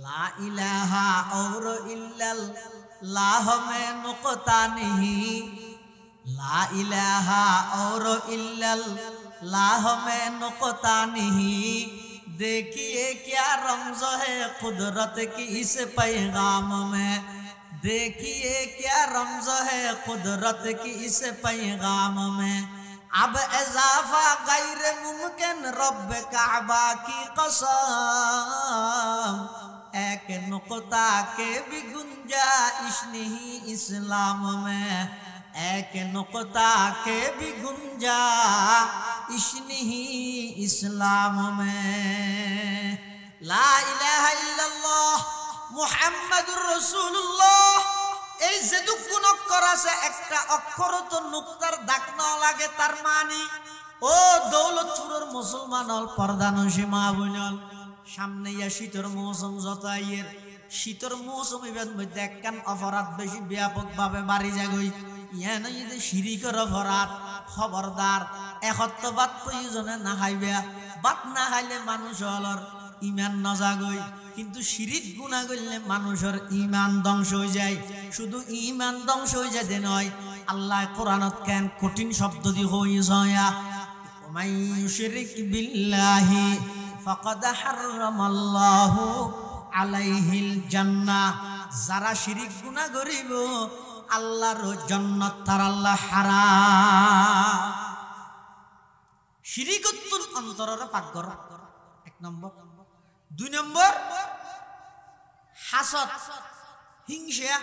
লা ইলাহা और इल्लल्लाह में नुक्ता नहीं, ला इलाहा और इल्लल्लाह में नुक्ता नहीं। देखिए क्या रमज़ है कुदरत की इस पैगाम में, देखिए क्या रमज़ है कुदरत की इस पैगाम में। अब इजाफा गैर मुमकिन रब काबा की कसम, एक नुक्ता के भी गुंजाइश नहीं इस्लाम में, एक नुक्ता के भी गुंजाइश नहीं इस्लाम में। ला इलाहा इल्लल्लाह मुहम्मदुर रसूलुल्लाह এই যেটুকুন অক্ষর আছে একটা অক্ষর তো নুক্তার দাগ না লাগে তার মানে ও দৌলতপুরের মুসলমান অল পর্দানসী মা বোনল সামনে ইয়া শীতের মৌসুম যতাইয়ের শীতের মৌসুম এবার মধ্যে একখান অপরাধ বেশি ব্যাপকভাবে বাড়ি যাগই ইয়া নয় যে শিরিকের অপরাধ। খবরদার একত্র বাদ প্রয়োজনে না খাইবে, বাদ না খাইলে মানুষ হলর ইমান নজাগই, কিন্তু শিরিক গুনাহ করলে মানুষের ঈমান ধ্বংস হয়ে যায়। শুধু ঈমান ধ্বংস হয়ে যায় নয়, আল্লাহ কোরআনত কেন কঠিন শব্দ দিয়ে হইছে ওমাই ইউশরিক বিল্লাহি ফাকাদ হারামাল্লাহু আলাইহিল জান্নাহ। যারা শিরিক গুনাহ করিব আল্লাহর জান্নাত তার আল্লাহ হারাম। শিরিকতুল অন্তরের পাকঘর এক নম্বর। দুই নম্বর হাসদ হিংসা।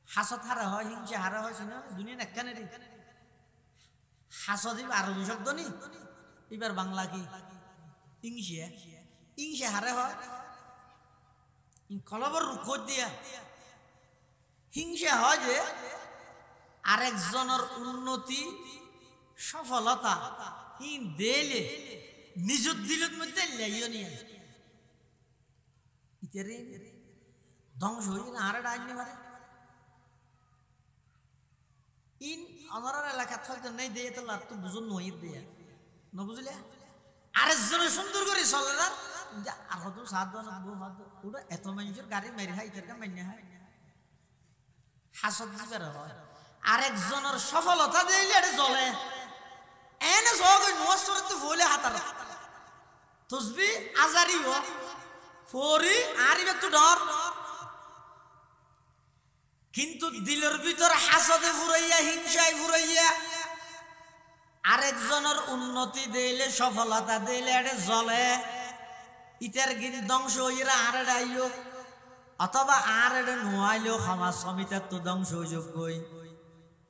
হাসদ হারা হয়, হিংসা হারা হয় না দুনিয়া একখানে রে। হাসদ আরবি শব্দ নি, এবার বাংলা কি হিংসা। হিংসা হারে হয় কলবর রুখ দিয়া। হিংসা হয় যে আরেকজনের উন্নতি সফলতা দেলে নিজের দিলের মধ্যে লাইও নিয়ে ইতারে ধ্বংস হয়ে না আরে ডাইনি মারে ইন অনরার এলাকা থাকতে নাই দিয়ে তো লাগ তো বুঝুন নই দিয়ে না বুঝলে আরেকজনের সুন্দর করে চলে না আর হয়তো সাত দন ওটা এত মানুষের গাড়ি মেরে হয় ইতারটা মান্য হয় হাসদ দিবার হয়। আরেকজনের সফলতা দিলে এটা জ্বলে এনে সগই নসরতে বলে হাতার তসবি আজারি হ ফরি আরিবে তো ডর, কিন্তু দিলের ভিতর হাসদে ফুরাইয়া হিংসায় ফুরাইয়া আরেকজনের উন্নতি দিলে সফলতা দিলে এটা জ্বলে ইতার গিরি ধ্বংস হইরা আর আইলো অথবা আর এটা নোয়াইলেও সমাজ সমিতার তো ধ্বংস হইযই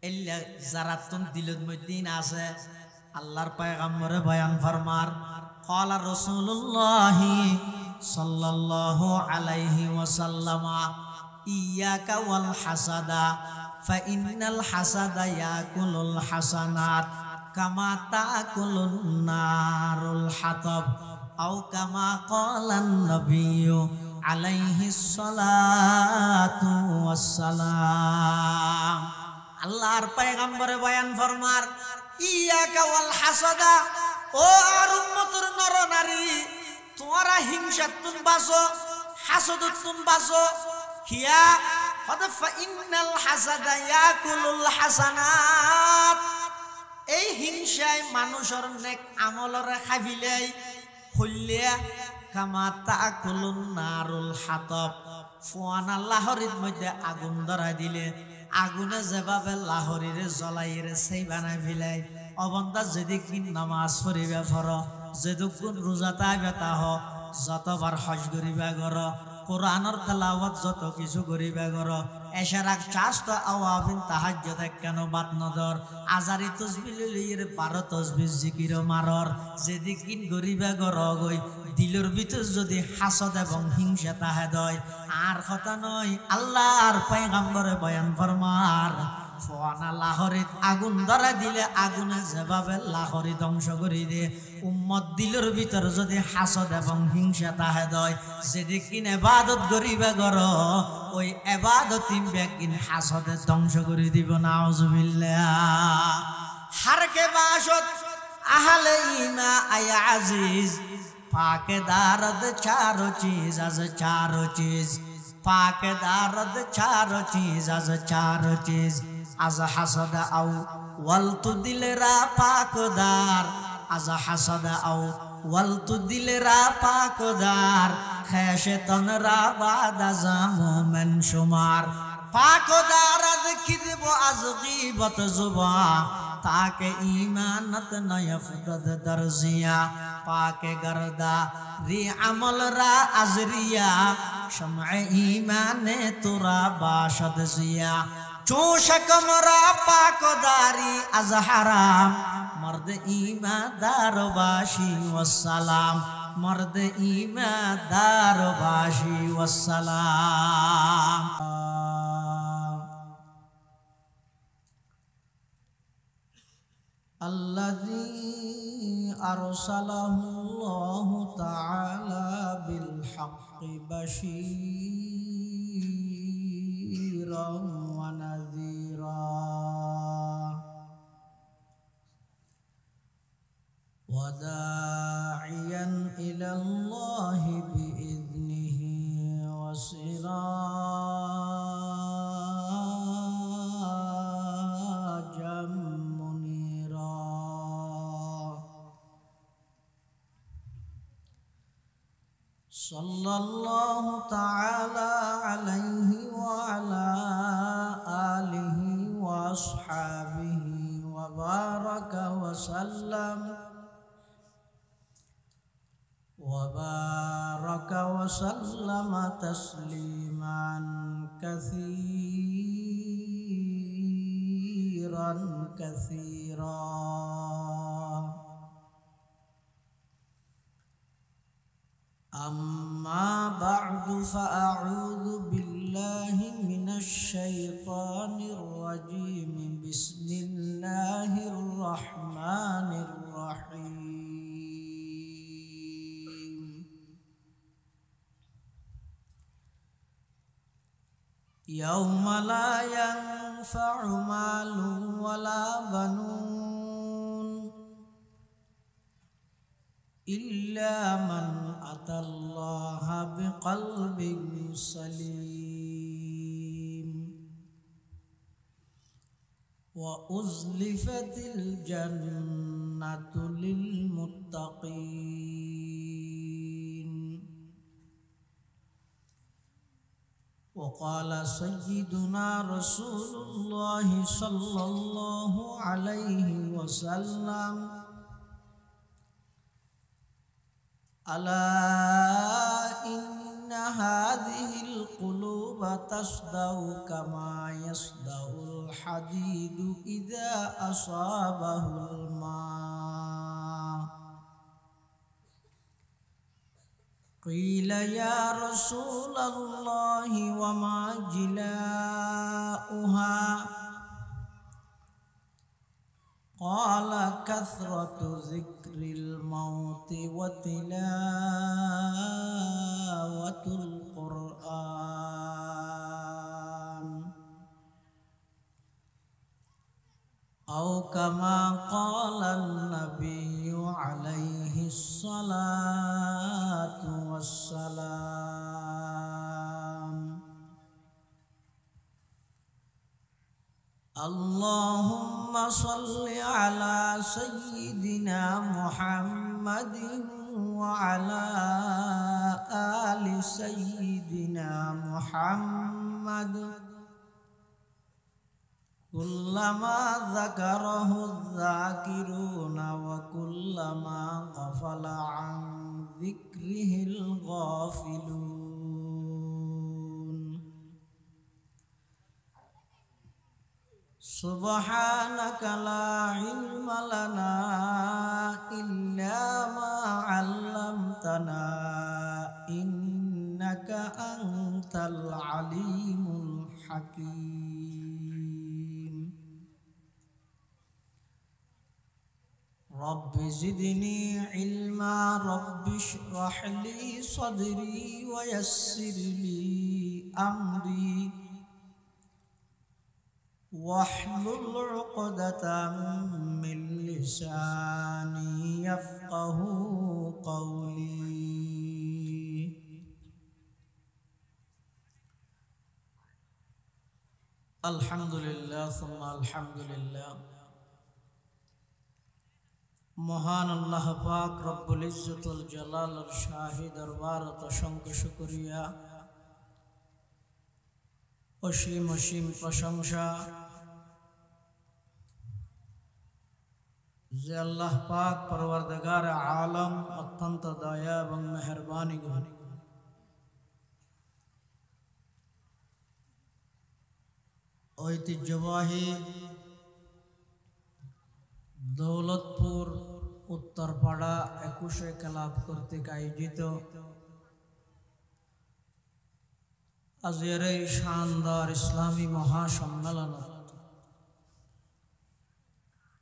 এল্লা যারা তুম দিলের মধ্যে আছে। আল্লাহর পয়গম্বরে বয়ান ফরমার ক্বালা রাসূলুল্লাহ সাল্লাল্লাহু আলাইহি ওয়াসাল্লাম ইয়াকা ওয়াল হাসাদা ফা ইন্নাল হাসাদা ইয়াকুলুল হাসানাত কামা তাকুলুন নারুল হাতাব আও কামা ক্বালান নবিয়্যু আলাইহিস সালাতু ওয়াসসালাম। আল্লাহর পয়গম্বরে বয়ান ফরমার ইয়াকা ওয়াল হাসাদা, ও আর উম্মতের নর নারী তোমরা হিংসাতুন বাসো হাসদতুন বাসো কিয়া ফাদফা ইন্নাল হাসাদা ইয়াকুলুল হাসানাত। এই হিংসায় মানুষের নেক আমলরে খাবিলাই হইলে কামা তাকুলুন নারুল হাতাব, ফুয়ানা লাহরির মধ্যে আগুন ধরাই দিলে আগুনে যেভাবে লাহরিরে জ্বলাইরে সেই বানাই ফেলাই। অবন্ধা যেদিন নামাজ পড়িবা ফর, যেদুকুন রোজা তাইবা তাহ, যতবার হজ করিবা গর, কোরআনের তেলাওয়াত যত কিছু করিবা গর, এশারাক চাষ্ট আওয়াবিন তাহাজ্জুদ কেন বাদ নদর, আজারি তসবিহ লইয়ের 12 তসবিহ জিকির মারর, যেদিন করিবা গর গই দিলের ভিতর যদি হাসদ এবং হিংসা তাহে দয় আর কথা নয়। আল্লাহর পয়গম্বরে বয়ান ফরমার ফোয়ানা লাহরিত আগুন ধরা দিলে আগুনে যেভাবে লাহরি ধ্বংস করে দিয়ে উম্মত দিলের ভিতর যদি হাসদ এবং হিংসা তাহে দয় যেদিন ইবাদত করিবা গর ওই ইবাদতি বেকিন হাসদে ধ্বংস করে দিব। নাউজুবিল্লাহ। হারকে বাসত আহলে ইমা আয়া আজিজ पाके दारद चारो चीज आज चारो चीज पाके दारद चारो चीज आज चारो चीज आज हसद औ वल्तु दिलरा पाकदार आज हसद औ वल्तु दिलरा पाकदार खैशे तनरा बाद आज मोमेन शुमार पाकदार आज किदबो आज गीबत जुबा ताके ईमानत नयफदद दर्जिया पाके गर्दा री अमल रा अजरिया शम्अ ईमाने तुरा बाशद जिया चूशकमरा पाकदारी अज हराम मर्द ईमानदार बाशी वस्सलाम मर्द ईमानदार बाशी वस्सलाम الذي أرسله الله تعالى بالحق بشيرا ونذيرا وداعيا إلى الله بإذنه وسراجا صلى الله تعالى عليه وعلى آله وأصحابه وبارك وسلم تسليما كثيرا كثيرا أما بعد فأعوذ بالله من الشيطان الرجيم بسم الله الرحمن الرحيم يوم لا ينفع مال ولا بنون إلا من أتى الله بقلب سليم وأزلفت الجنة للمتقين وقال سيدنا رسول الله صلى الله عليه وسلم ألا إن هذه القلوب تصدأ كما يصدأ الحديد إذا أصابه الماء قيل يا رسول الله وما جلاؤها قال كثرة ذكر الموت وتلاوة القرآن أو كما قال النبي عليه الصلاة والسلام اللهم صل على سيدنا محمد وعلى آل سيدنا محمد كلما ذكره الذاكرون وكلما غفل عن ذكره الغافلون سبحانك لا علم لنا إلا ما علمتنا إنك أنت العليم الحكيم رب زدني علما رب اشرح لي صدري ويسر لي أمري واحلل عقدة من لساني يفقه قولي الحمد لله ثم الحمد لله মহান আল্লাহ পাক রব্বুল ইজ্জতুল জালালের শাহী দরবারত অসংখ্য শুকরিয়া অসীম অসীম প্রশংসা যে আল্লাহ পাক পরওয়ারদিগার আলম অত্যন্ত দয়া এবং মেহেরবানি করেন ঐতিহ্যবাহী দৌলতপুর উত্তরপাড়া 21 ক্লাব কর্তৃক আয়োজিত আজকের এই শানদার ইসলামী মহাসম্মেলন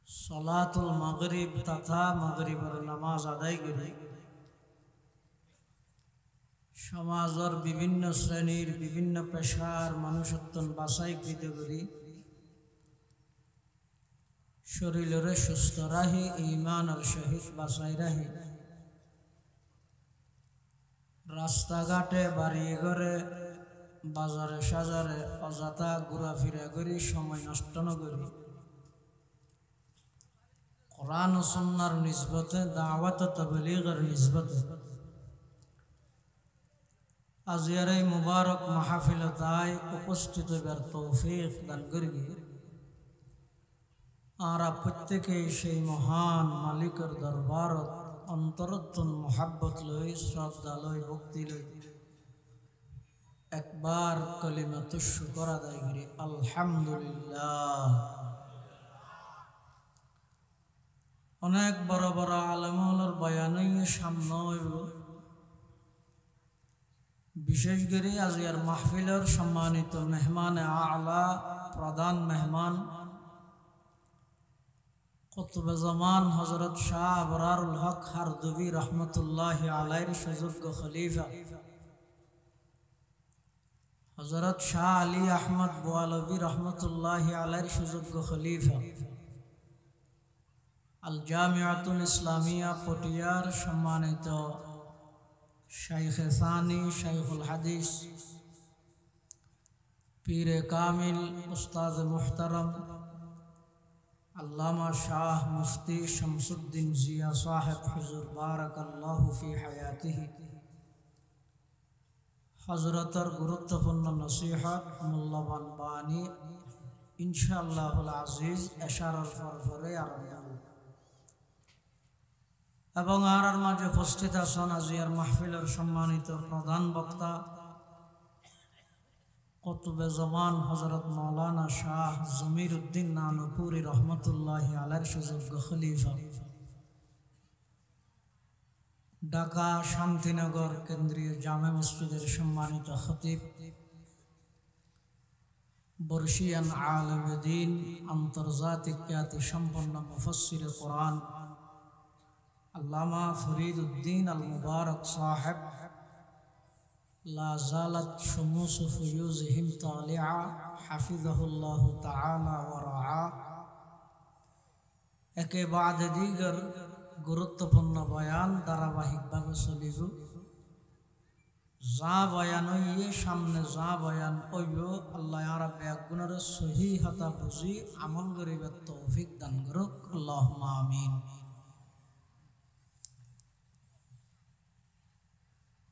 সালাতুল মাগরিব তথা মাগরিবের নামাজ আদায় করে সমাজের বিভিন্ন শ্রেণীর বিভিন্ন পেশার মানুষত্বন বাছাইকৃত করি শরীরে সুস্থ রাহি ঈমানের সহিত বাঁচাই রাহি রাস্তাঘাটে বাড়ি ঘরে বাজারে সাজারে অযথা ঘোরাফেরা করি সময় নষ্ট না করি কোরআন ও সুন্নাহর নিসবতে দাওয়াত ও তাবলীগের নিসবতে আজকের এই মুবারক মাহফিলতায় উপস্থিত হবার তৌফিক দান করি আমরা প্রত্যেকেই সেই মহান মালিকের দরবারত অন্তরত্বন মোহাব্বত লই শ্রদ্ধা লই ভক্তি লই একবার কলিমাতু শুকর আদায় করি আলহামদুলিল্লাহ। অনেক বড় বড় আলেমুলের বয়ানই সামনে হইব বিশেষ করে আজকের মাহফিলের সম্মানিত মেহমান আলা প্রধান মেহমান কুতুবে জামান হযরত শাহ আবরারুল হক হারদুবি রহমতুল্লাহি আলাইহির সুযোগ্য খলিফা হযরত শাহ আলী আহমদ বোয়ালবী রহমতুল্লাহি আলাইহির সুযোগ্য খলিফা আল জামিয়াতুল ইসলামিয়া পটিয়ার সম্মানিত শাইখে সানি শাইখুল হাদিস পীরে কামিল উস্তাদ মুহতারম আল্লামা শাহ মুফতি শামসুদ্দিন জিয়া সাহেব হুজুর বারাকাল্লাহু ফি হায়াতিহি হযরতের গুরুত্বপূর্ণ নসিহত মূল্যবান বাণী ইনশাআল্লাহুল আজিজ এশারার পরে আরম্ভ এবং আর মাঝে উপস্থিত আছেন আজিয়ার মাহফিলের সম্মানিত প্রধান বক্তা কুতুবে জামান হযরত মাওলানা শাহ জমির উদ্দিন নানুপুরি রহমতুল্লাহি আলাইহির সুযোগ্য খলিফা ঢাকা শান্তিনগর কেন্দ্রীয় জামে মসজিদের সম্মানিত খতিব বর্ষিয়ান আলেমে দ্বীন আন্তর্জাতিক খ্যাতি সম্পন্ন মুফাসসিরে কোরআন আল্লামা ফরিদ উদ্দিন আল মুবারক সাহেব লা জালাত শুমুস ফুয়ুজিহিম তালিআ হাফিজাহুল্লাহু তাআলা ওয়া রাআ একে বাদ দিগর গুরুত্বপূর্ণ বয়ান ধারাবাহিকভাবে চলিব যা বয়ান হইয়ে সামনে যা বয়ান হইব আল্লাহ রাব্বুল আলামিনের সহিহ হাতা বুঝি আমল করিবার তৌফিক দান করুক আল্লাহুম্মা আমিন।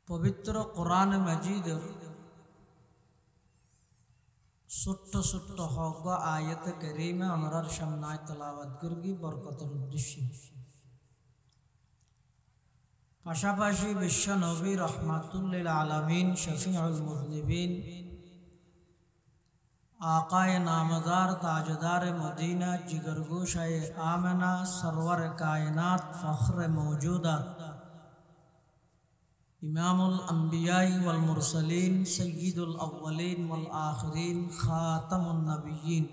পবিত্র কোরআন মাজিদের ছোট্ট ছোট্ট হক আয়াত কারীমা আমরার সামনে তেলাওয়াত করি বরকতের উদ্দেশ্যে পাশাপাশি বিশ্ব নবী রহমাতুল লিল আলামিন শফিউল মুযনিবিন आकाए नामदार ताजदार मदीना जिगरगोशाए आमना सरवर कायनात फ़ख्र मौजूदा इमामुल अंबियाई वल मुरसलीन सय्यिदुल अव्वलीन वल आखिरीन खातमुन नबिय्यीन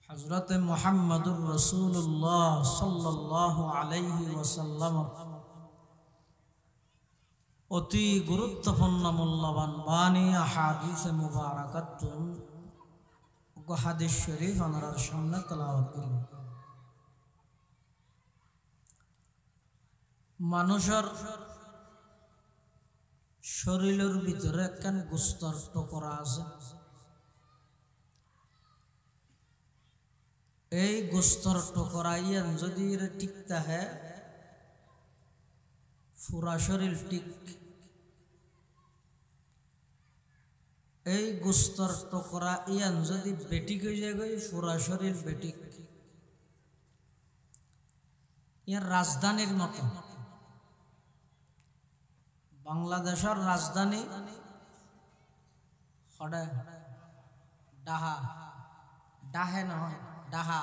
हज़रत मुहम्मदुर रसूलुल्लाह सल्लल्लाहु अलैहि वसल्लम অতি গুরুত্বপূর্ণ মূল্যবান বাণী আহাদিস মুবারাকাতুন হাদিস শরীফ আমার সামনে তেলাওয়াত করব। মানুষের শরীরের ভিতরে একখান গোস্তর টুকরা আছে। এই গোস্তর টুকরা ইয়ান যদি ঠিক থাকে পুরা শরীর ঠিক। এই গোস্তর টুকরা ইয়ান যদি বেটিক হয়ে যায় পুরা শরীর বেটিক। ইয়ার রাজধানীর মতো। বাংলাদেশের রাজধানী ডাহা, ডাহে নয় ডাহা।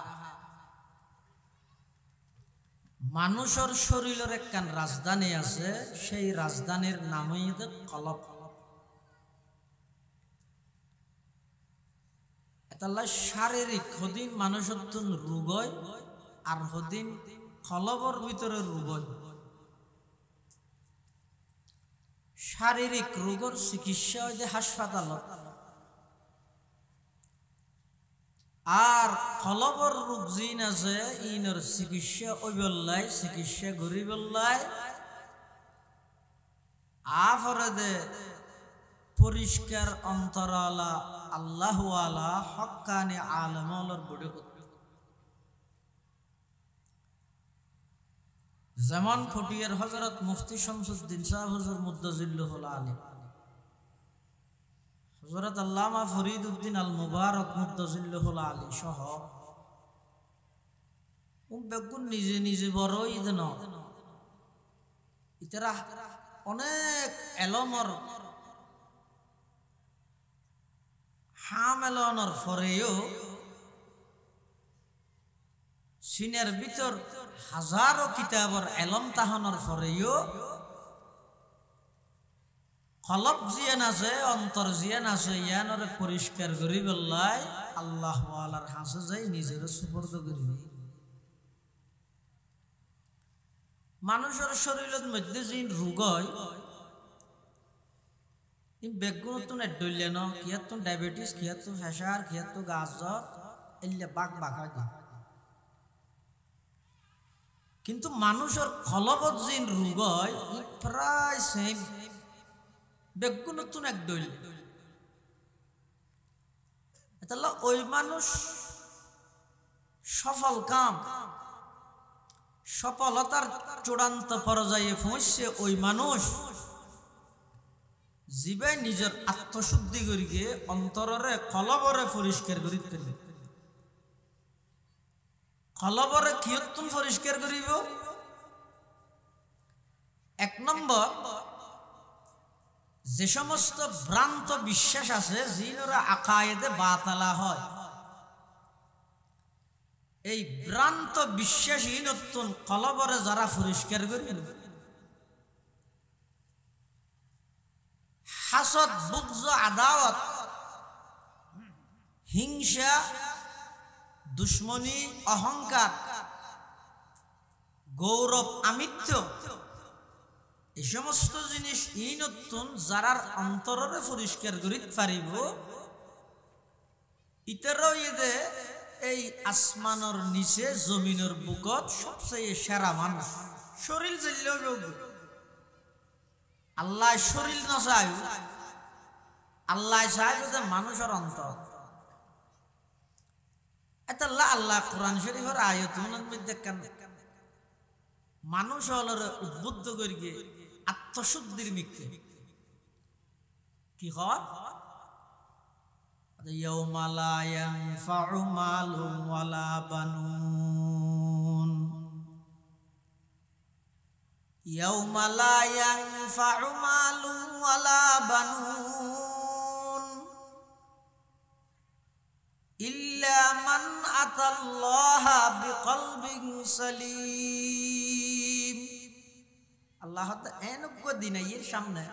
মানুষের শরীরের একখান রাজধানী আছে, সেই রাজধানীর নামই কলব। এটা শারীরিক হদিন মানুষের রোগ হয়, আর হদিন কলবর ভিতরে রোগ হয়। শারীরিক রোগের চিকিৎসা হয় যে হাসপাতালত, আর কলবর রোগ জিন আছে ইনর চিকিৎসা ওই বললাই চিকিৎসা গরি বললাই আফরে দে পরিষ্কার অন্তরালা আল্লাহওয়ালা হক্কানি আলমর বড় করতে। যেমন ফটিয়ার হযরত মুফতি শামসুদ্দিন সাহেব হুজুর মুদ্দাজিল্লাহুল আলিম, হযরত আল্লামা ফরিদ উদ্দিন আল মুবারক মুদ্দাজিল্লাহুল আলী সহ বেগুন নিজে নিজে বড়ই দেন ইতারা অনেক এলমর হাম এলনের ফরেও সিনের ভিতর হাজারো কিতাবর এলম তাহানোর ফরেও কলব জিয়ান আছে, অন্তর জিয়ান আছে, ইয়ানরে পরিষ্কার করি বললাই আল্লাহ ওয়ালার হাসে যাই নিজের সুপর্দ করিবে। মানুষের শরীরের মধ্যে যে রোগ হয় বেগুন ডইলে ন kyat diabetes, kyat pressure, kyat গাজর এলে বাঘ বাঘা দিয়ে। কিন্তু মানুষের কলবত যে রোগ হয় প্রায় সেম বেগুন এক ডইল। তাহলে ওই মানুষ সফল কাম সফলতার চূড়ান্ত পর্যায়ে পৌঁছছে ওই মানুষ জীবে নিজের আত্মশুদ্ধি করিকে অন্তরে কলবরে পরিষ্কার করি। কলবরে কিয়তুন পরিষ্কার করিব? এক নম্বর, যে সমস্ত ভ্রান্ত বিশ্বাস আছে জিনরা আকায়েদে বাতালা হয়, এই ভ্রান্ত বিশ্বাসী নতুন কলবরে যারা পরিষ্কার করিল, হাসদ, বুগজ, আদাওয়াত, হিংসা, দুশ্মনী, অহংকার, গৌরব, আমিত্ব, এই সমস্ত জিনিস ই নতুন যারার অন্তরে পরিষ্কার করিতে পারিব ইতারও ইদে এই আসমানের নিচে জমিনের বুকত সবচেয়ে সেরা মানুষ। শরীর জ্বললেও আল্লাহ শরীর না চাই, আল্লাহ চাই যে মানুষের অন্তর। এটা আল্লাহ কোরআন শরীফের আয়াতের মধ্যে কেন মানুষ হলর উদ্বুদ্ধ করিয়ে আত্মশুদ্ধির মিথ্যে কি হয়? ইয়াউমা লা ইয়ানফাউ মালুন ওয়ালা বানুন, ইয়াউমা লা ইয়ানফাউ মালুন ওয়ালা বানুন ইল্লা মান আতাল্লাহা বিকলবিন সালিম। আল্লাহ এনক দিন এর সামনে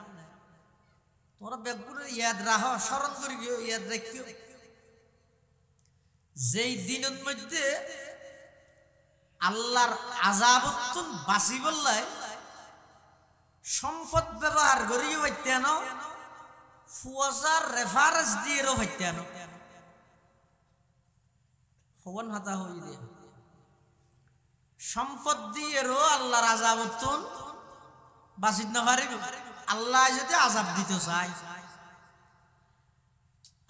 তোমরা বেগুন ইয়াদ রাখো, স্মরণ করি ইয়াদ রাখিও, যেই দিনের মধ্যে আল্লাহর আযাবতুন বাঁচি বললাই সম্পদ ব্যবহার করিও হইতেন, ফুয়াজার রেফারেন্স দিয়েও হইতেন। হওয়ান হাতা হই দে সম্পদ দিয়ে রো আল্লাহর আযাব তুন বাঁচিত না পারিব আল্লাহ যদি আযাব দিতে চায়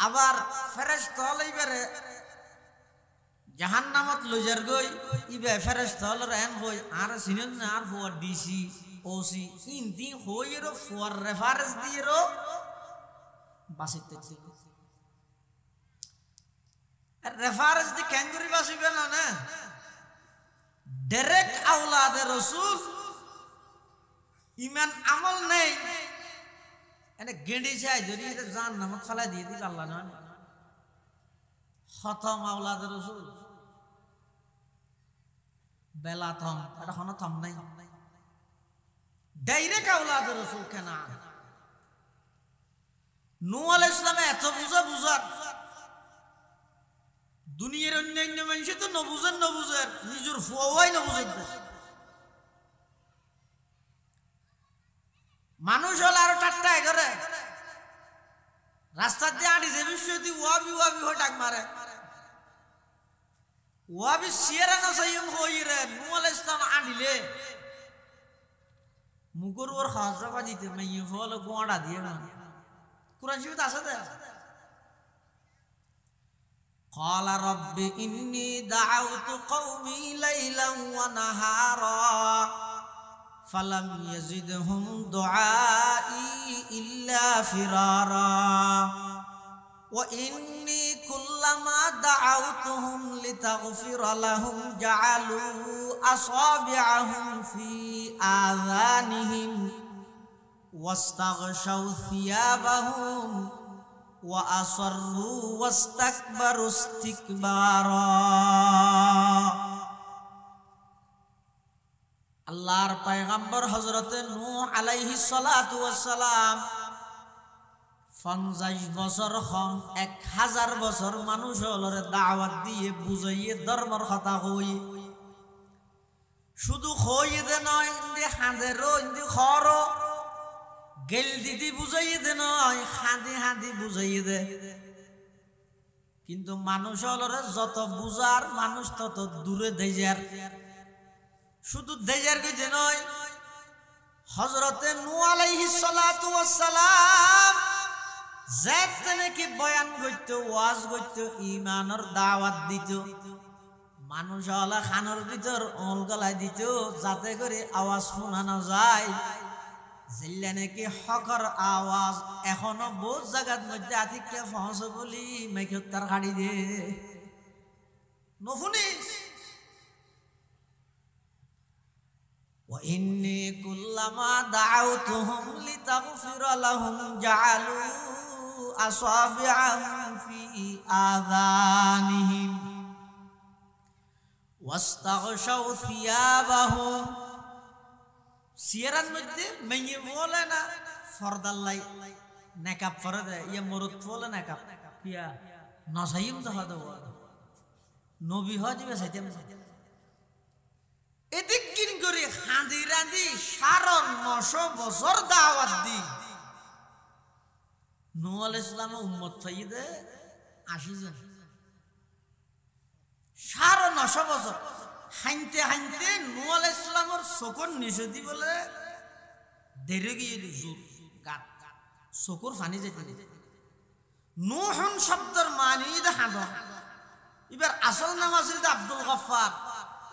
আবার ফেরেশতা লইবারে জাহান্নামত লইজার গই ইবে ফেরেশতা লরেন হই আর সিনেন না আর ফোর ডিসি ওসি ইনতি হইরো ফোর রেফারেন্স দিয়েরো বাঁচিতে রেফারেন্স দি ক্যাঙ্গুরি বাঁচিবে না না ডাইরেক্ট আওলাদে রাসূল ইমান আমল নেই এনে গেঁড়ি চাই যদি এটা জাহান্নামত ফেলাই দিয়ে দিবে আল্লাহ না খতম আওলাদে রাসূল বেলা থম এটা কোনো থম নাই ডাইরেক্ট আওলাদে রাসূল কেন নূহ আলাইহিস সালামে এত বুঝার দুনিয়ার অন্যান্য মানুষ তো নবুঝের নিজের ফুয়াই নবুঝের মানুষ হল আরো ঠাট্টা করে রাস্তা দিয়ে আড়ি যে বিষয় ওয়াবি হয়ে ডাক মারে ওয়াবি সিয়ারা না সাইম হই রে নূহ আলাইহিস সালাম আনিলে মুগর ওর খাজরা বাজিতে মাইয়ে ফল গোড়া দিয়ে না কুরআন শরীফ আছে দে قال رب إني دعوت قومي ليلا ونهارا فلم يزدهم دعائي إلا فرارا وإني كلما دعوتهم لتغفر لهم جعلوا أصابعهم في آذانهم واستغشوا ثيابهم وأصروا واستكبروا استكبارا আল্লাহর পয়গম্বর হযরত নূহ আলাইহিস সালাতু ওয়াস সালাম 50 বছর হম 1000 বছর মানুষ হলরে দাওয়াত দিয়ে বুঝাইয়ে ধর্মের কথা কই শুধু কই দে নয় ইন্দে হাঁদেরো ইন্দে খরো গেল দিদি বুঝাইয়ে দে নয় হাঁদি বুঝাইয়ে দে কিন্তু মানুষ হলরে যত বুঝার মানুষ তত দূরে দেজার শুধু দেজার কইতে নয় হযরতে নূহ আলাইহিস সালাতু ওয়াস সালাম যাতে নাকি বয়ান করত ওয়াজ করত ঈমানের দাওয়াত দিত মানুষ হলা খানের ভিতর ওল গলায় দিত যাতে করে আওয়াজ শোনা না যায় জিল্লা নাকি হকর আওয়াজ এখনো বহুত জায়গার মধ্যে আতিকে পৌঁছে বলি মাইকে তার গাড়ি দে নফুনিস وإني كلما دعوتهم لتغفر لهم جعلوا أصابعهم في آذانهم واستغشوا ثيابهم সিয়ারার মধ্যে মেয়ে বলে না ফরদাল্লাই নেকাব ফরদ ইয়া মরদ বলে নেকাব কিয়া নসাইম তো হদ নবী হজিবে সাইতেম এদিক কিন করে হাঁদি রাঁধি 950 বছর দাওয়াত দি নূহ আলাইহিস সালামের উম্মত ফাইদে 80 জন 950 বছর হাইতে নূহ আলাইহিস সালামের চকুর নিচে দি বলে দেরে গিয়ে জোর গাত চকুর পানি যেতে নূহুন শব্দের মানি দে হাদ এবার আসল নাম আছিল আব্দুল গফফার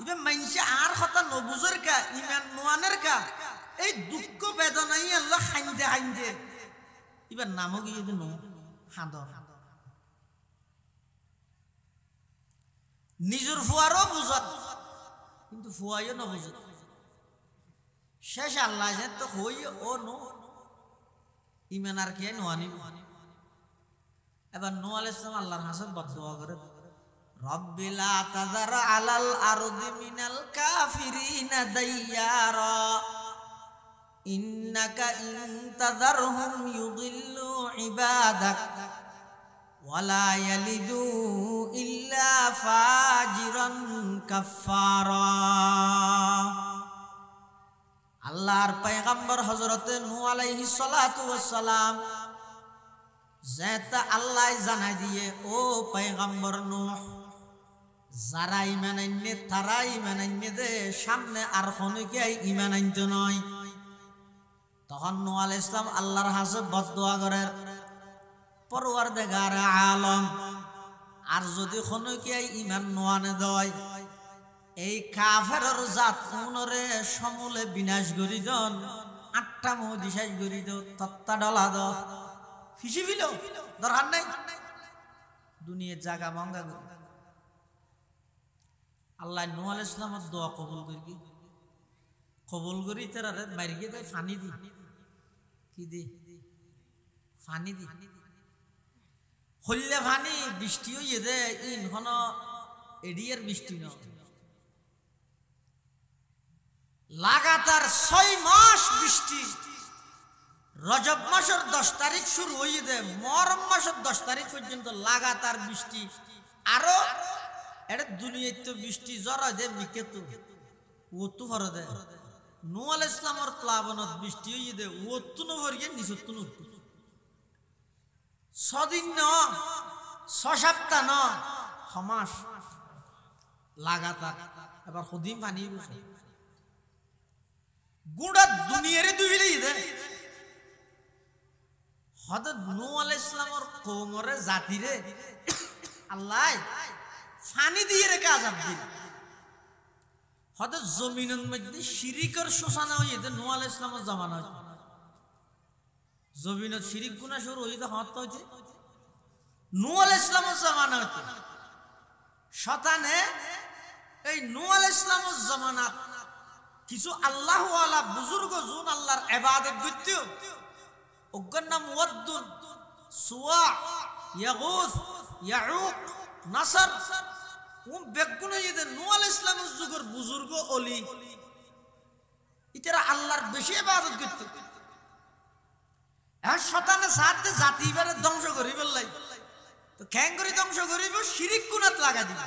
ইবে মাইনসে আর কথা নবুজের কা ইমান নোয়ানের কা এই দুঃখ বেদনাই আল্লাহ হাইন্দে এবার নামও গিয়ে নো হাঁদর নিজের ফুয়ারও বুঝত কিন্তু ফুয়াইও নবুঝত শেষ আল্লাহ যে তো হই ও নো ইমান আর কে নোয়ানি এবার নূহ আলাইহিস সালাম আল্লাহর হাসন বদদুয়া করে رب لا تذر على الأرض من الكافرين ديارا إنك إن تذرهم يضلوا عبادك ولا يلدوا إلا فاجرا كفارا আল্লাহর পয়গম্বর হযরত নূহ আলাইহিস সালাতু ওয়াস সালাম যেটা আল্লাহ জানাই দিয়ে ও পয়গম্বর নূহ যারা ইমান আননে তারা ইমান আননে দে সামনে আর কোনকে ইমান আনতে নয়। তখন নূহ আলাইহিস সালাম আল্লাহর কাছে বদদুয়া করেন, পরওয়ারদিগার আলম, আর যদি কোনকে ইমান নোয়ানে দেয় এই কাফেরের জাত উনরে সমূলে বিনাশ করি দন, আটটা মুহ দিশাস করি দো, তত্তা ডলা দ ফিসি ফিল দরকার নাই, দুনিয়ার জায়গা ভাঙ্গা করি। আল্লাহ নূহ আলাইহিস সালামের দোয়া কবুল করি তারা মারি গিয়ে দেয় ফানি দি, কি দি ফানি দি, হইলে ফানি বৃষ্টি হইয়ে দে ইন হন এডিয়ার বৃষ্টি ন, লাগাতার 6 মাস বৃষ্টি। রজব মাসের 10 তারিখ শুরু হইয়ে দে মহরম মাসের 10 তারিখ পর্যন্ত লাগাতার বৃষ্টি। আরো এটা দুনিয়ায় তো বৃষ্টি জরা দে মিকে তো ও তো ভরে দে। নূহ আলাইহিস সালামের প্লাবনত বৃষ্টি হইয়ে দে ও তো নভরিয়ে নিচুত ন 6 দিন ন 6 সপ্তাহ ন 6 মাস লাগাতার। এবার খুদিম পানি বসে গোটা দুনিয়ার দুইলে দে। হযরত নূহ আলাইহিস সালামের কওমরে জাতিরে আল্লাহ পানি দিয়ে রেখে আযাব দিল। হযরত জমিনের মধ্যে শিরিকের শোষণা হইয়ে দে নূহ আলাইহিস সালামের জামানা হইছে। জমিনত শিরিক গুনাহ শুরু হইতে হত হইছে নূহ আলাইহিস সালামের জামানা হইতে। শয়তানে এই নূহ আলাইহিস সালামের জামানাত কিছু আল্লাহ ওয়ালা বুজুর্গ জুন আল্লাহর ইবাদত করতে, ওগর নাম ওয়াদ্দুন, সুওয়া, ইয়াগুস, ইয়াউক, নাসর, ও বেগুন ইদে নূহ আলাইহিস সালামের যুগের বুজুর্গ ওলি ইতারা আল্লাহর বেশি ইবাদত করতে। আর শয়তানে সাথে জাতি বারে ধ্বংস করি বললাই তো কেন করে ধ্বংস করিব? শিরিক গুনাত লাগা দিবে।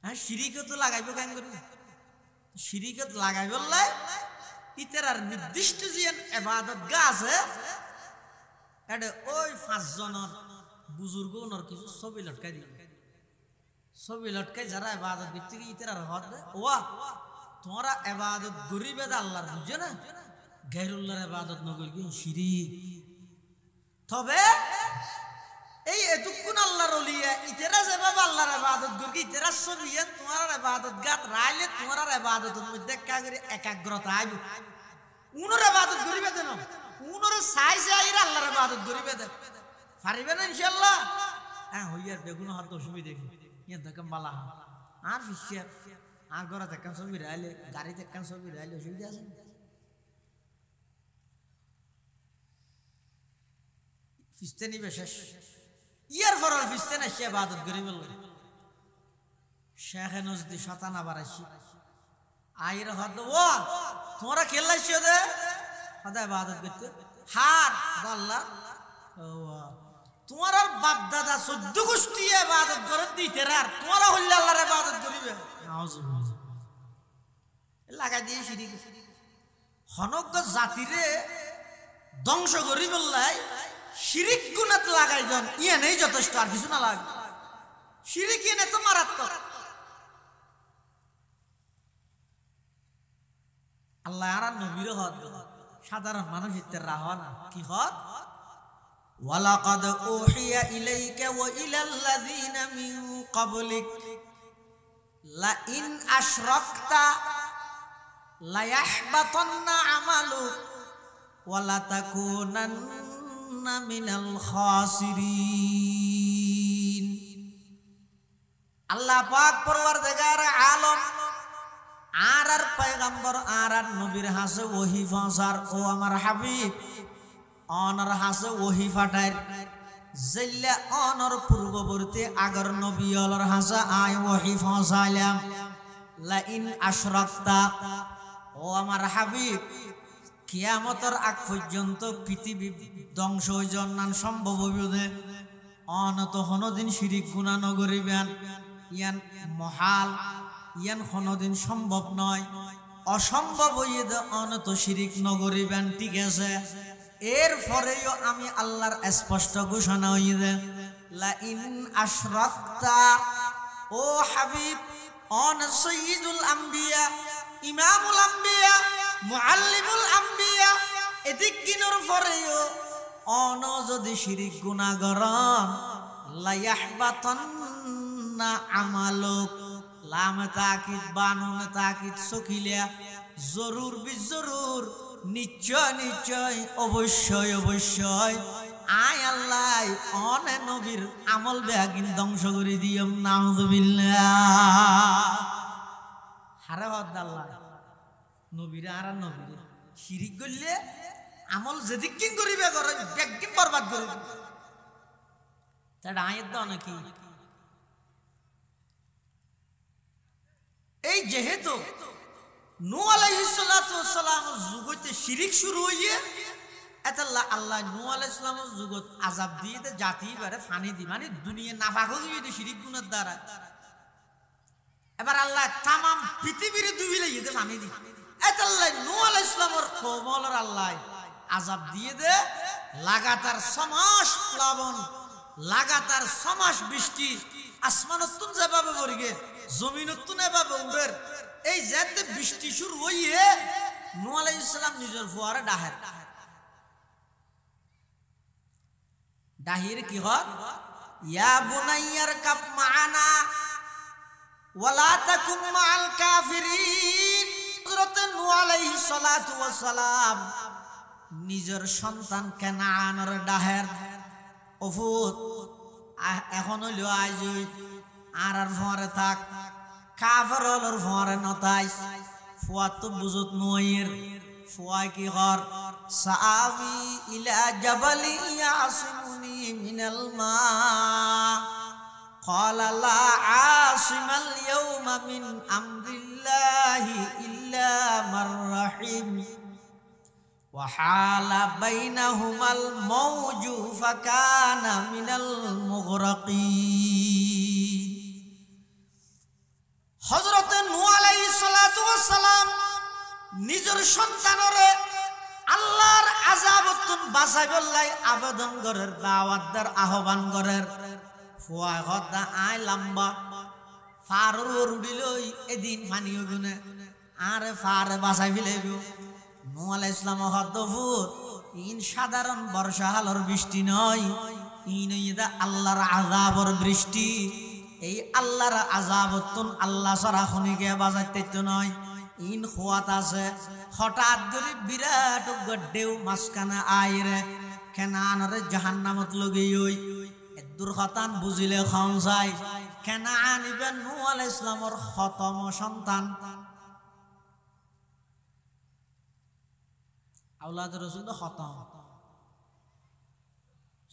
হ্যাঁ শিরিকও তো লাগাইবো কেন করি? শিরিকত লাগাই বললাই ইতারার নির্দিষ্ট যে ইবাদত গা আছে এটা ওই 5 জনের বুজুর্গ ওনার কিছু ছবি লটকাই দিবে। ছবি লটকাই যারা ইবাদত করতে গিয়ে ইতারার হদ দেয়, ওয়া তোমরা ইবাদত গরিবে আল্লাহর বুঝছো না, গায়রুল্লাহর ইবাদত না করি শিরিক। তবে এই এতক্ষণ আল্লাহর ওলিয়া ইতারা যেভাবে আল্লাহর ইবাদত করি ইতারা ছবিয়ে তোমার ইবাদত গাত রাইলে তোমার ইবাদতের মধ্যে একাগ্রতা আইব। উনার ইবাদত করিবে দেন, উনার চাই চাই আল্লাহর ইবাদত করিবে দেন, পারিবে না ইনশাআল্লাহ? হ্যাঁ হইয়ার বেগুন হাত অসুবিধা দেখি ইয়ার দেখেন বালা আর ফিসিয়ার আর ঘরে দেখেন ছবি রাইলে গাড়ি দেখেন ছবি রাইলে অসুবিধা আছে? ফিসতে নিবে শেষ ইয়ার পরের ফিসতে না সে ইবাদত করি বলল। শেখে নজদি শতানা বারাইছি আইর হদ ও তোমরা খেললাইছো দে সদা ইবাদত করতে হার আল্লাহ তোমার বাপ দাদা 14 গোষ্ঠী ইবাদত করে দিতে আর তোমরা হইলে আল্লাহর ইবাদত করিবে নাউজুবিল্লাহ লাগাই দিয়ে শিরিক হনক জাতিরে ধ্বংস করি বললাই শিরিক গুনাত লাগাই দেন ইয়ে নেই যথেষ্ট, আর কিছু না লাগে। শিরিক এনে তো মারাত্মক। আল্লাহ আর নবীর হদ সাধারণ মানুষ ইত্যার রাহ না কি হদ ওয়ালাকাদ উহিয়া ইলাইকা ওয়া ইলাল্লাযিনা মিন ক্বাবলিক লা ইন আশরাকতা লা ইয়াহবাতান্না আমালুক ওয়া লা তাকুনান্না মিনাল খাসিরিন। আল্লাহ পাক পরওয়ারদিগার আলম আর পয়গম্বর আর নবীর হাসে ওহী ফাসার ও আমার হাবিব অনর হাসে ওহী ফাটার জল্লা অনর পূর্ববর্তী আগর নবী অলর হাসে আয় ওহী ফাসালাম লা ইন আশরাকতা ও আমার হাবিব কিয়ামতের আগ পর্যন্ত পৃথিবী ধ্বংস হইজনান সম্ভব হইবে অনত কোনদিন শিরিক গুনাহ নগরিবেন ইয়ান মহাল ইয়ান কোনদিন সম্ভব নয়, অসম্ভব হইয়ে অনত শিরিক নগরিবেন। ঠিক আছে, এর পরেও আমি আল্লাহর স্পষ্ট ঘোষণা হইয়ে লা ইন আশরাকতা ও হাবিব অন সৈয়দুল আম্বিয়া ইমামুল আম্বিয়া মুআল্লিমুল আম্বিয়া এদিক কিনোর পরেও অন যদি শিরিক গুনাহ করন লা ইয়াহবাতান্না আমালুক লাম তাকিদ বানুন তাকিদ সকিলিয়া জরুর বিজরুর নিশ্চয় নিশ্চয় অবশ্যই অবশ্যই আয় আল্লাহ অনে নবীর আমল বেয়াগিন ধ্বংস করে দিয়ম নাউযুবিল্লাহ হারে বাদ আল্লাহ নবীর আর নবীর শিরিক করলে আমল যেদিক কিন করিবে করে বেগিন বরবাদ করে তার আয়াত দাও নাকি এই যেহেতু নূহ আলাইহিস সালাতু ওয়াস সালাম যুগ হইতে শিরিক শুরু হইয়ে এতাল্লাহ আল্লাহ নূহ আলাইহিস সালামের যুগত আযাব দিয়ে দে জাতি বারে ফানি দি মানে দুনিয়া নাফাক হয়ে যদি শিরিক গুনার দ্বারা এবার আল্লাহ तमाम পৃথিবীর ডুবিয়ে দিতে ফানি দি এতাল্লাহ নূহ আলাইহিস সালামের কওমর আল্লাহ আযাব দিয়ে দে লাগাতার 6 মাস প্লাবন লাগাতার 6 মাস বৃষ্টি আসমানতুন যেভাবে পড়িগে জমিনতুন এভাবে উড়ের এই যেতে বৃষ্টি শুরু হইয়ে নূহ আলাইহিস সালাম নিজের ফুয়ারে ডাহির কি হয় ইয়া বুনাইয়ার কাব মানা ওয়ালা তাকুম মাআল কাফিরিন হযরত নূহ আলাইহিস সালাতু ওয়াস সালাম নিজের সন্তান কানানের ডাহের ওফুত এখন হইলো আজ আর ফরে থাক কাফের হলর ফরে নতাইস ফুয়া তো বুঝত নয়ের ফুয়া কি কর সাআবি ইলা জাবালি ইয়াসিমুনি মিনাল মা ক্বালা লা আসিমাল ইয়াওমা মিন আমরিল্লাহি ইল্লা মার রাহিম وحال بينهما الموج فكان من المغرقين হযরত নূহ আলাইহিস সালাতু ওয়াস সালাম নিজের সন্তানরে আল্লাহর আযাবতুন বাঁচাইবলাই আবেদন করের দাওয়াতদার আহ্বান করের ফুয়া কথা আই লম্বা ফারুর উড়িলই এদিন পানি গুনে আরে ফারে বাঁচাই ফেলাইব নূহ আলাইহিস সালাম হদফুর ইন সাধারণ বর্ষা হালর বৃষ্টি নয় ইন ইদা আল্লাহর আযাবর বৃষ্টি এই আল্লাহর আযাবতুন আল্লাহ ছাড়া খনিকে বাজাইতে তো নয় ইন খোয়াত আছে হঠাৎ করে বিরাট গড্ডেও মাসকানা আইরে কেনানরে জাহান্নামত লগেই ওই দুর্ঘটনা বুঝিলে খাওন যায় কেনান ইবেন নূহ আলাইহিস সালামর খতম সন্তান আওলাদ রাসূল তো খতম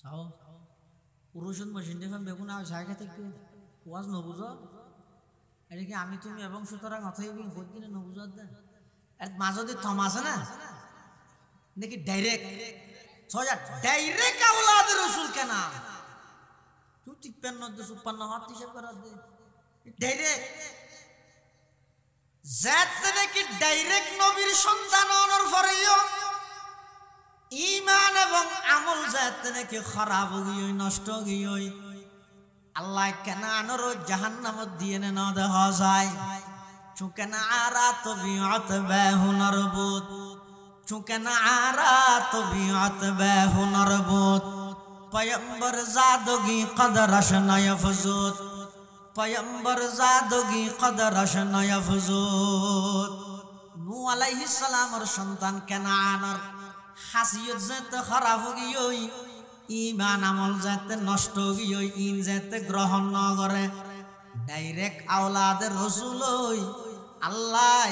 সাও পুরুষন মশিন দেখেন বেগুন আর জায়গা থেকে ওয়াজ নবুঝো এটা কি আমি তুমি এবং সুতরাং অথই বিন কইদিনে নবুঝো দেন এর মাঝে থম আছে না নাকি ডাইরেক্ট সোজা ডাইরেক্ট আওলাদ রাসূল কেনা তুই 53 56 হাত হিসাব করা দে ডাইরেক্ট যাতে নাকি ডাইরেক্ট নবীর সন্তান হওয়ার পরেও ঈমান এবং আমল যাতে নাকি খারাপ হই নষ্ট হই আল্লাহ কেনানর জাহান্নামত দিয়ে না দেখা যায় চুকেনা আরা তবিআত বাহুনার বুত চুকেনা আরা তবিআত বাহুনার বুত পয়গম্বর জাদগি কদর আশনা ইয়াফজুত পয়গম্বর জাদগি কদর আশনা ইয়াফজুত নূহ আলাইহিস সালামের সন্তান কেনানর হাসিয়ত যাতে খারাপ হই ঈমান আমল যাতে নষ্ট হই ইন যাতে গ্রহণ না করে ডাইরেক্ট আওলাদের রাসূল হই আল্লাহ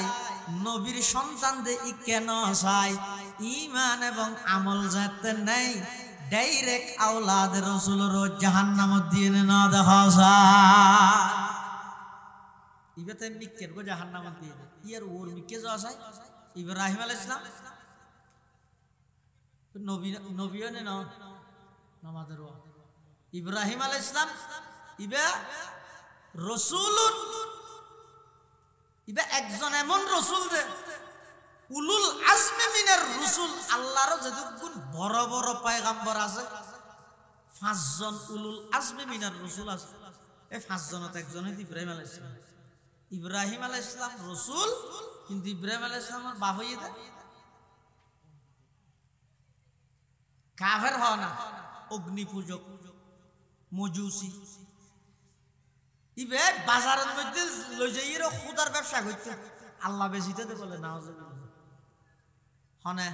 নবীর সন্তান দে কেন চাই ঈমান এবং আমল যাতে নাই ডাইরেক্ট আওলাদের রাসূলের জাহান্নামত দিয়ে না দেখা যায় ইবেতে নিকের গো জাহান্নামত দিয়ে ইয়ার ওর মিকে যাওয়া যায় ইব্রাহিম আলাইহিস সালাম নবীও না নামাজের ইব্রাহিম আলাইহিস সালাম ইবা রাসূলুন ইবা একজন এমন রাসূল দে উলুল আজমি মিনার রাসূল আল্লাহর যতগুণ বড় বড় পয়গম্বর আছে 5 জন উলুল আজমি মিনার রাসূল আছে এই পাঁচজনত একজনে ইব্রাহিম আলাইহিস সালাম। ইব্রাহিম আলাইহিস সালাম রাসূল, কিন্তু ইব্রাহিম আলাইহিস সালামের বাপ হইয়ে দেয় কাফের হয় না, অগ্নি পূজক, মজুসি। ইবে বাজারের মধ্যে লই যাইয়ে খুদার ব্যবসা করতে আল্লাহ বেশিতে বলে না হনে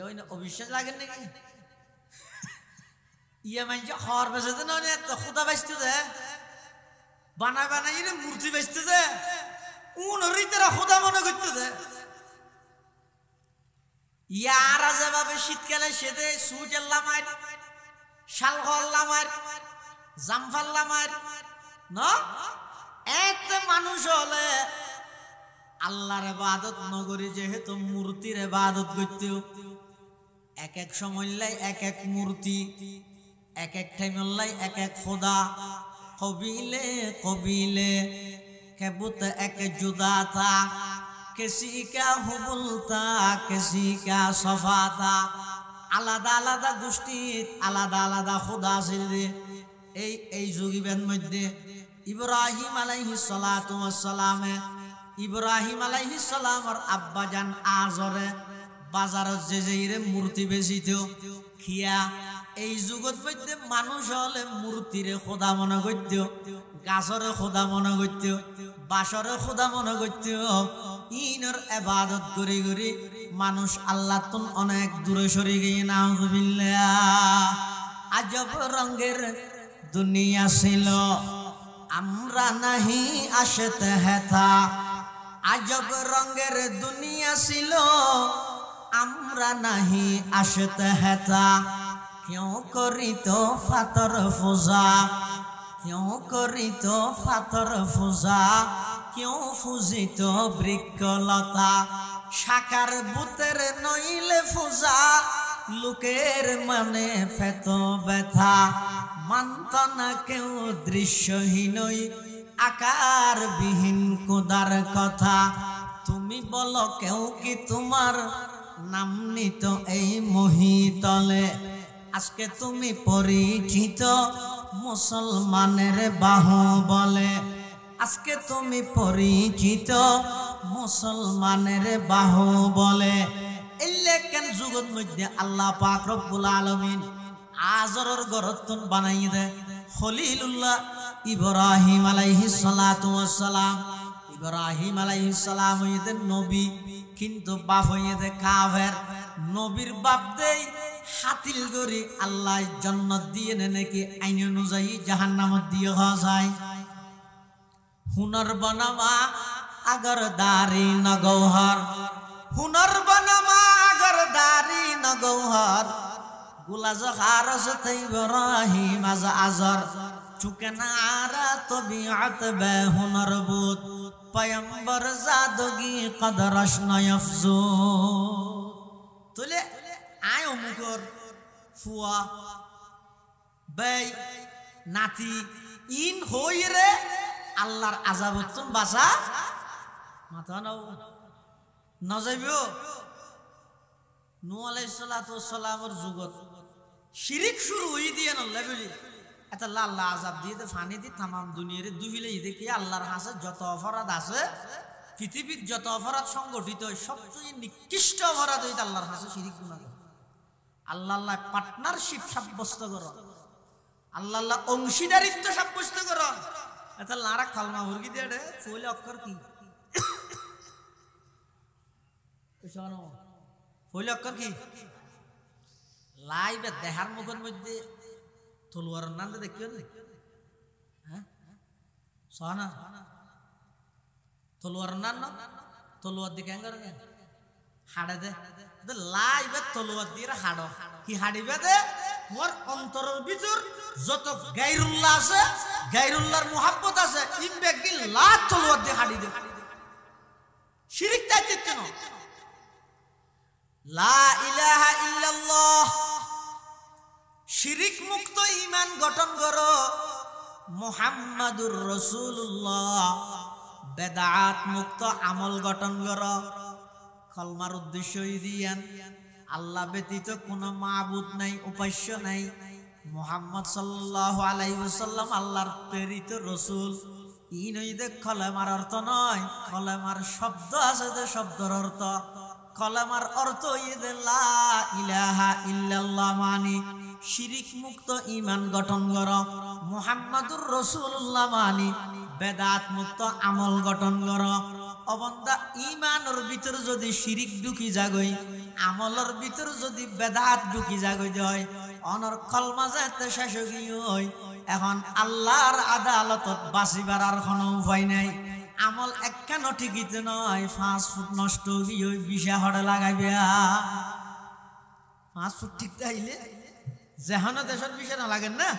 ওই না অবিশ্বাস লাগেন নাকি? ইয়ে মানছে হর বেঁচেতে না খুদা বেচতে দে, বানায় বানাই মূর্তি বেচতে দে, উন হরিতেরা খুদা মনে করতে দে। ইয়ারা যেভাবে শীতকালে সেদে সুইটার লামার, শালগল লামার, জামফাল লামার না, এত মানুষ হলে আল্লাহর ইবাদত নগরী যেহেতু মূর্তির ইবাদত করতে, এক এক সময় লাই এক এক মূর্তি, এক এক টাইম লাই এক এক খোদা, কবিলে কবিলে কেবুত এক জুদা থা, किसी का हुबुल था किसी का सफा था, আলাদা আলাদা গোষ্ঠী আলাদা আলাদা খোদা ছিল। এই যুগের মধ্যে ইব্রাহিম আলাইহিস সালাতু ওয়াস সালামে, ইব্রাহিম আলাইহিস সালামের আব্বা জান আজরে বাজারত যে মূর্তি বেচিত খিয়া, এই যুগত মধ্যে মানুষ হলে মূর্তিরে খোদা মনে করত, গাছরে খোদা মনে করত, বাসরে খোদা মনে করত। ইনর ইবাদত করি করি মানুষ আল্লাহ তুন অনেক দূরে সরে গিয়ে নাউযুবিল্লাহ। আজব রঙের দুনিয়া ছিল আমরা নাহি আসতে হেথা, আজব রঙের দুনিয়া ছিল আমরা নাহি আসতে হেথা, क्यों करी तो फातर फुजा, क्यों करी तो फातर फुजा, क्यों फुजी तो बृक्षलता, শাকার বুতের নইলে ফুজা, লোকের মানে ফেত ব্যথা, মানত না কেউ দৃশ্যহীনই আকার বিহীন খোদার কথা। তুমি বলো কেউ কি তোমার নাম নিত এই মহিতলে, আজকে তুমি পরিচিত মুসলমানের বাহু বলে, আজকে তুমি পরিচিত মুসলমানের বাহু বলে। এলেকেন যুগের মধ্যে আল্লাহ পাক রব্বুল আলামিন আজরের গরতন বানাই দে খলিলুল্লাহ ইব্রাহিম আলাইহিস সালাতু ওয়াস সালাম। ইব্রাহিম আলাইহিস সালাম হইতে নবী, কিন্তু বাপ হইতে কাফের। নবীর বাপ দেই হাতিল গরি আল্লাহ জান্নাত দিয়ে নাকি আইন অনুযায়ী জাহান্নামত দিয়ে হওয়া যায়। হুনর বনামা अगर दारी न गौहर, हुनर बनमा अगर दारी न गौहर, गुलाज खारस थे इब्राहिम अज अजर, चुके नारा तबीयत बे हुनर बुत, पैगंबर जादगी कदरश न यफजू। तुले आयो मुकर फुआ बे नाती इन होई रे আল্লাহর আযাবতুন বাসা মাথা নাও নজাইবো। নূহ আলাইহিস সালাতু ওয়াস সালামের যুগত শিরিক শুরু হই দিয়ে আল্লাহ বলি এত আল্লাহ আযাব দিয়ে ফানি দি तमाम দুনিয়ারে দুহিলে দেখি আল্লাহর হাসে যত অপরাধ আছে, পৃথিবীর যত অপরাধ সংগঠিত হয় সবচেয়ে নিকৃষ্ট অপরাধ হইতে আল্লাহর হাসে শিরিক গুনাহ। আল্লাহ আল্লাহ পার্টনারশিপ সাব্যস্ত করো, আল্লাহ আল্লাহ অংশীদারিত্ব সাব্যস্ত করো। এটা লারা কালমা মুরগি দিয়ে রে ফলে অক্ষর কি শোনো, ফলে অক্ষর কি লাইবে দেহার মুখের মধ্যে তলোয়ার নাম দেখিও না, হ্যাঁ সোনা তলোয়ার নাম না, তলোয়ার দিকে হাড়ে দে লাইবে তলোয়ার দিয়ে হাড়ো কি হাড়িবে দে মোর অন্তরের ভিতর যত গায়রুল্লাহ আছে, গায়রুল্লাহর মুহাব্বত আছে, ইমবে কি লা তলোয়ার দিয়ে হাড়ি দে। শিরিক তাইতে কেন? লা ইলাহা ইল্লাল্লাহ শিরিক মুক্ত ঈমান গঠন করো, মুহাম্মাদুর রাসূলুল্লাহ বেদাত মুক্ত আমল গঠন করো। কলমার উদ্দেশ্য দিয়ান আল্লাহ ব্যতীত কোনো মাবুদ নাই, উপাস্য নাই, মুহাম্মদ সাল্লাল্লাহু আলাইহি ওয়াসাল্লাম আল্লাহর প্রেরিত রাসূল। ইনইদে কলেমার অর্থ নয়, কলেমার শব্দ আছে, যে শব্দের অর্থ। কলেমার অর্থ ইদে লা ইলাহা ইল্লাল্লাহ, মানে শিরিক মুক্ত ঈমান গঠন কর। মুহাম্মাদুর রাসূলুল্লাহ মানে বেদাত মুক্ত আমল গঠন কর। অবন্দা ঈমানের ভিতর যদি শিরিক ঢুকি যাগই, আমলের ভিতর যদি বেদাত ঢুকি যাগই হয়, অনর কলমা যাতে শেষ হই। এখন আল্লাহর আদালতত বাঁচিবার আর কোনো উপায় নাই। আমল একখানো ঠিকিতে নয়, 5 ফুট নষ্ট গিয়ে ওই বিষা হড়ে লাগাইবে। 5 ফুট ঠিক তাইলে যেহানো দেশের বিষা না লাগেন না,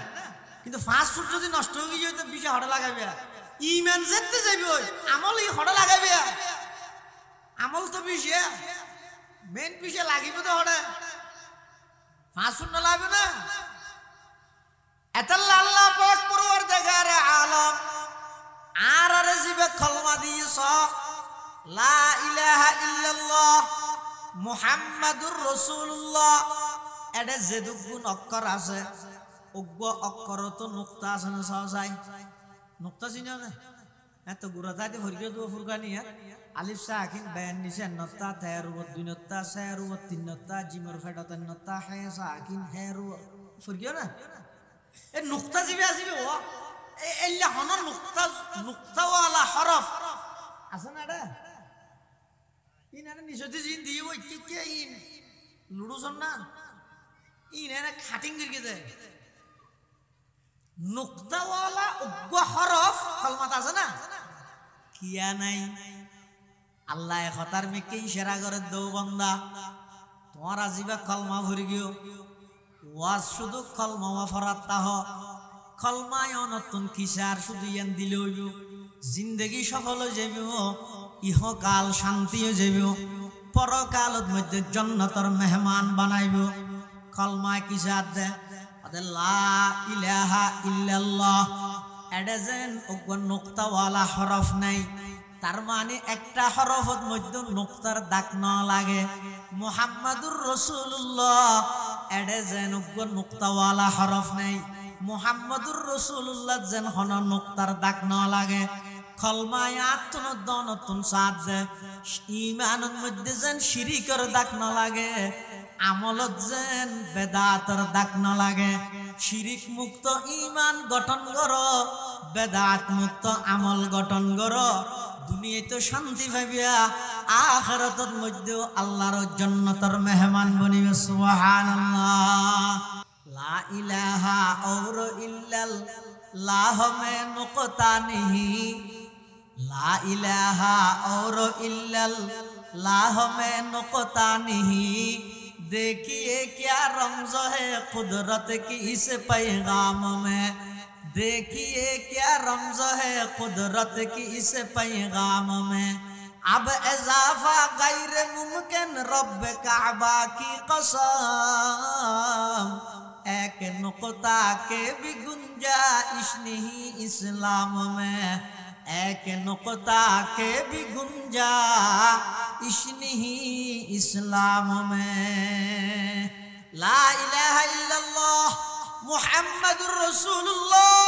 কিন্তু 5 ফুট যদি নষ্ট গিয়ে তো বিষা হড়ে লাগাইবে। ইমান যেতে যাইবে ওই আমল ই হড়ে লাগাইবে। আমল তো বিষা মেন বিষা লাগিব তো হড়ে, 5 ফুট না লাগবে না। এতাল্লাহ আল্লাহ পাক পরওয়ারদিগার আলম আর জিবে কলমা দিয়েছ লা ইলাহা ইল্লাল্লাহ মুহাম্মাদুর রাসূলুল্লাহ। এটা যেদুগুণ অক্ষর আছে, অজ্ঞ অক্ষর তো নুক্তা আছে না? সহজাই নুক্তা চিনা না? এত গুড়া তাইতে ফরিকে দেবো ফুরকানিয়া আলিফ সাকিন বায়ান নিচে নত্তা তের উপর 2 নত্তা সের উপর 3 নত্তা জিমর ফেডত নত্তা হে সাকিন হের ফুরকিও না। এই নুক্তা জিবে আসিবে ও এল্লা হন নুক্তা, নুক্তাওয়ালা হরফ আছে না? এটা ইনারে নিশতি জিন দিয়ে ওই কে ইন লুডুসন না, ইনারে খাটিং করে দেয়। নুক্তাওয়ালা উগ্র হরফ কলমাত আছে না? কিয়া নাই। আল্লাহ একতার মেকে ইশারা করে দেও বান্দা, তোমার আজিবা কলমা ভরি গিও। ওয়াজ শুধু কলমা ওয়াফরাত তাহ কলমায় নতুন কিসার শুধু ইয়ান দিলে হইব। জিন্দগি সফল হয়ে যাইব, ইহকাল শান্তি হয়ে যাইব, পরকালত মধ্যে জান্নাতের মেহমান বানাইব। কলমায় কিসার দে লা ইলাহা ইল্লাল্লাহ। এটা যেন নুক্তাওয়ালা হরফ নাই, তার মানে একটা হরফত মধ্যে নুক্তার দাগ না লাগে। মুহাম্মাদুর রাসূলুল্লাহ এটা যেন নুক্তাওয়ালা হরফ নাই। মুহাম্মাদুর রাসূলুল্লাহ যেন হন নুক্তার দাগ না লাগে। কলমায় নতুন সাদ দে ঈমানের মধ্যে যেন শিরিকের দাগ না লাগে, আমলত যেন বেদাতের দাগ না লাগে। শিরিক মুক্ত ঈমান গঠন করো, বেদাত মুক্ত আমল গঠন করো। দুনিয়ায় তো শান্তি পাইবা, আখিরাতের মধ্যেও আল্লাহর জান্নাতের মেহমান বনিবে। সুবহানাল্লাহ। লা ইলাহা और ইল্লাল্লাহ মে নুকতা नहीं, লা ইলাহা और इल्लल्लाह में नुकता नहीं। देखिए क्या रमज़ है कुदरत की इस पैगाम में, देखिए क्या रमज़ है कुदरत की इस पैगाम में। अब इजाफा गैर मुमकिन रब काबा की कसम, एक नुकता के भी गुंजाइश नहीं इस्लाम में, एक नुकता के भी गुंजाइश नहीं इस्लाम में। ला इलाहा इल्लल्लाह मुहम्मदुर রাসূলুল্লাহ।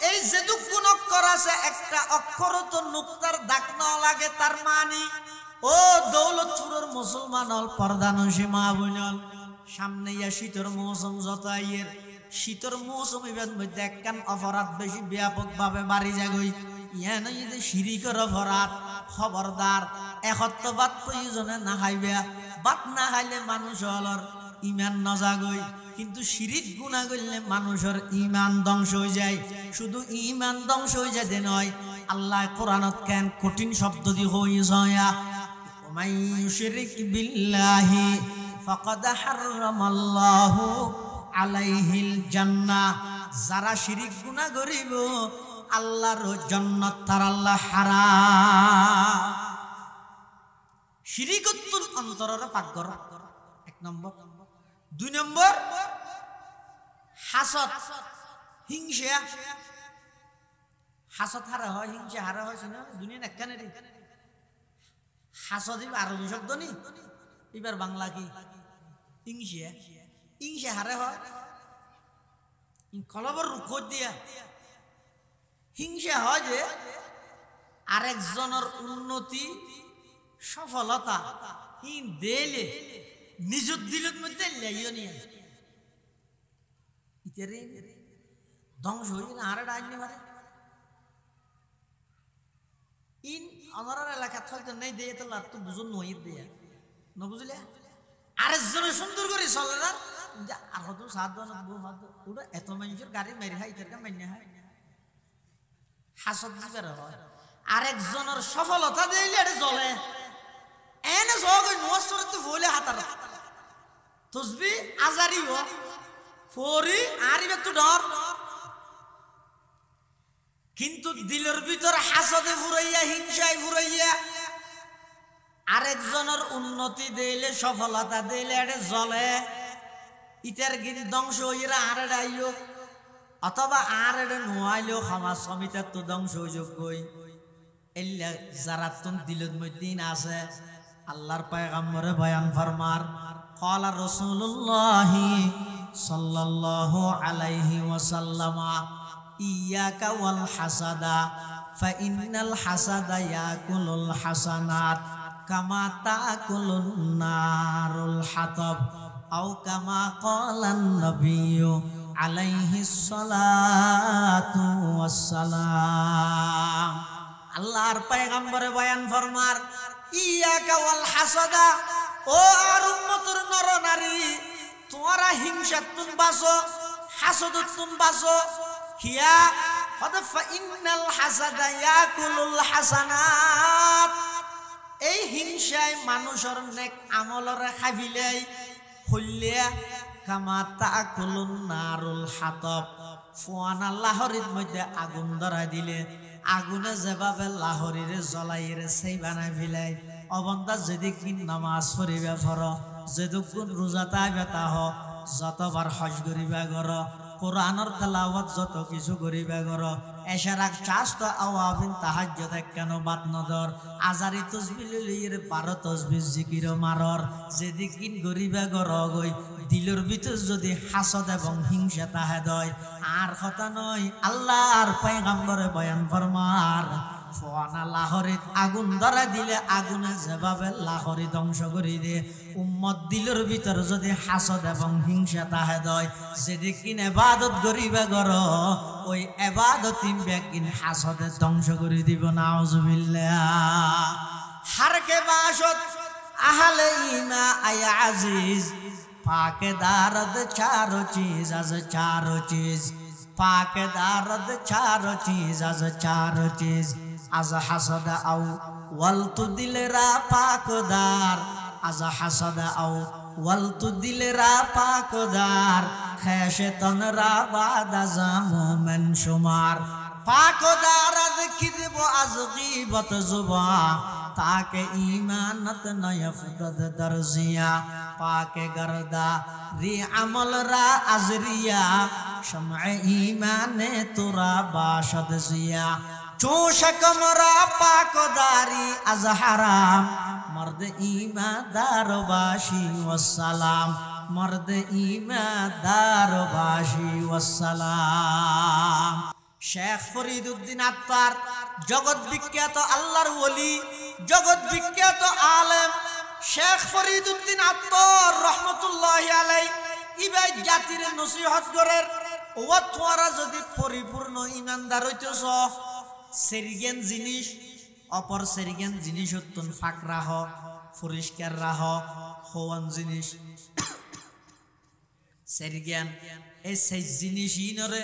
এই যেটুকুন অক্ষর আছে, একটা অক্ষর তো নুক্তার দাগ না লাগে, তার মানে ও দৌলতপুরের মুসলমান হল পর্দা নসীমা বইনল। সামনে ইয়া শীতের মৌসুম, যত আইয়ের শীতের মৌসুম এর মধ্যে একখান অপরাধ বেশি ব্যাপকভাবে বাড়ি যাগই। ইয়ান যদি শিরিকের অপরাধ, খবরদার একত্ববাদ প্রয়োজনে না খাইবে। বাদ না খাইলে মানুষ হলর ইমান নজাগই, কিন্তু শিরিক গুনাহ করলে মানুষের ইমান ধ্বংস হয়ে যায়। শুধু ইমান ধ্বংস হয়ে যায় দে নয়, আল্লাহ কোরআনত কেন কঠিন শব্দ দিয়ে হইয়া ওমাই ইউশরিক বিল্লাহি ফাকাদ হারামাল্লাহু আলাইহিল জান্নাহ। যারা শিরিক গুনাহ করিব আল্লাহর জান্নাত তার আল্লাহ হারাম। শিরিকতুল অন্তরের পাকঘর 1 নম্বর। 2 নম্বর হাসদ, হিংসা। হাসদ হারা হয়, হিংসা হারা হয় না দুনিয়া একখানে রে। হাসদ আরবি শব্দ নি, এবার বাংলা কি? হিংসা। হিংসা হারে হয়। কলবর রুখ দিয়া হিংসা হয় যে আরেকজনের উন্নতি সফলতা ইন দেলে নিজের দিলের মধ্যে লাইও নিয়ে ইতারে ধ্বংস হয়ে না আর ডাইনি মারে ইন আমার এলাকা থাকতে নাই দিয়ে তো লাভ তো বুঝুন নই দিয়ে ন বুঝলে আরেকজনের সুন্দর করে চলে না আর হয়তো সাত ওটা এত মানুষের গাড়ি মেরে হয় ইতারকে মান্য হয় হাসত দিবার হয় আরেকজনের সফলতা দিলে এটা জ্বলে এনে জগ নস্তর তো বলে হাতার তসবি আজারি হ ফরি আরিবে তো ডর কিন্তু দিলের ভিতর হাসদে ফুরাইয়া হিংসায় ফুরাইয়া আরেকজনের উন্নতি দিলে সফলতা দিলে এটা জ্বলে ইটার গিরি ধ্বংস হইরা আর আইলো অথবা আর এটা নোয়াইলেও সমাজ সমিতার তো ধ্বংস হইযোগ কই এল্লা যারা তুম দিলের মধ্যে আছে আল্লাহর পয়গম্বরে বয়ান ফরমার قال رسول الله صلى الله عليه وسلم إياك والحسد فإن الحسد يأكل الحسنات كما تأكل النار الحطب أو كما قال النبي عليه الصلاة والسلام আল্লাহর পয়গম্বরে বয়ান ফরমার ইয়াকা ওয়াল হাসাদা ও আর উম্মতের নর নারী তোমরা হিংসাতুন বাসো হাসদতুন বাসো কিয়া ফাদফা ইন্নাল হাসাদা ইয়াকুলুল হাসানাত এই হিংসায় মানুষের নেক আমলরে খাবিলাই হইলে কামা তাকুলুন নারুল হাতব ফুয়ানা লাহরির মধ্যে আগুন ধরা দিলে আগুনে যেভাবে লাহরিরে জ্বলাইরে সেই বানাই ফেলাই অবন্ধা যদি কি নামাজ পড়িবা ফর যেদুকুন রোজা তাইবা তাহ যতবার হজ করিবা গর কোরআনের তেলাওয়াত যত কিছু করিবা গর এশারাক চাষ্ট আওয়াবিন তাহাজ্জুদ কেন বাত নদর আজারি তসবিহ লইরে 12 তসবিহ জিকির মারর যেদিকিন করিবা গর গই দিলের ভিতর যদি হাসদ এবং হিংসা তাহে দয় আর কথা নয় আল্লাহর পয়গম্বরে বয়ান ফরমার ফোয়ানা লাহরিত আগুন ধরা দিলে আগুনে যেভাবে লাহরি ধ্বংস করে দিয়ে উম্মত দিলের ভিতর যদি হাসদ এবং হিংসা তাহে দয় যেদিকিন ইবাদত করিবা গর ওই ইবাদতিন বেকিন হাসদে ধ্বংস করে দিব নাউজুবিল্লাহ হারকে বাসত আহলে ইমা আয় আজিজ পাকে দারদ চারো চিজ আজ চারো চিজ পাকে দারদ চারো চিজ আজ চারো চিজ আজ হাসদ আও ওয়ালতু দিলরা পাকদার আজ হাসদ আও ওয়ালতু দিলরা পাকদার খেশতন রা বাদা জামুমন শুমার পাকদার আজ কিদব আজ গীবত জুবা তাকে ঈমানত নয়ফদদ দরজিয়া পাকে গরদা রি আমল রা আজরিয়া শমঈ ঈমানে তোরা বাশদ জিয়া চোশকমরা পাকদারি আজ হারাম মর্দ ঈমানদার বাশি ওয়াসসালাম মর্দ ঈমানদার বাশি ওয়াসসালাম শেখ ফরিদউদ্দিন আত্তার জগৎ বিখ্যাত আল্লাহর ওলি জগৎ বিখ্যাত আলেম শেখ ফরিদউদ্দিন আত্তার রহমতুল্লাহি আলাইহি ইবাই জাতির নসিহত করেন ও তোরা যদি পরিপূর্ণ ঈমানদার হইতেছ সেরিগেন জিনিস অপর সেরিগেন জিনিস উত্তন ফাঁক রাহ পরিষ্কার রাহ হওয়ান জিনিস সেরিগেন এই সেই জিনিসই নরে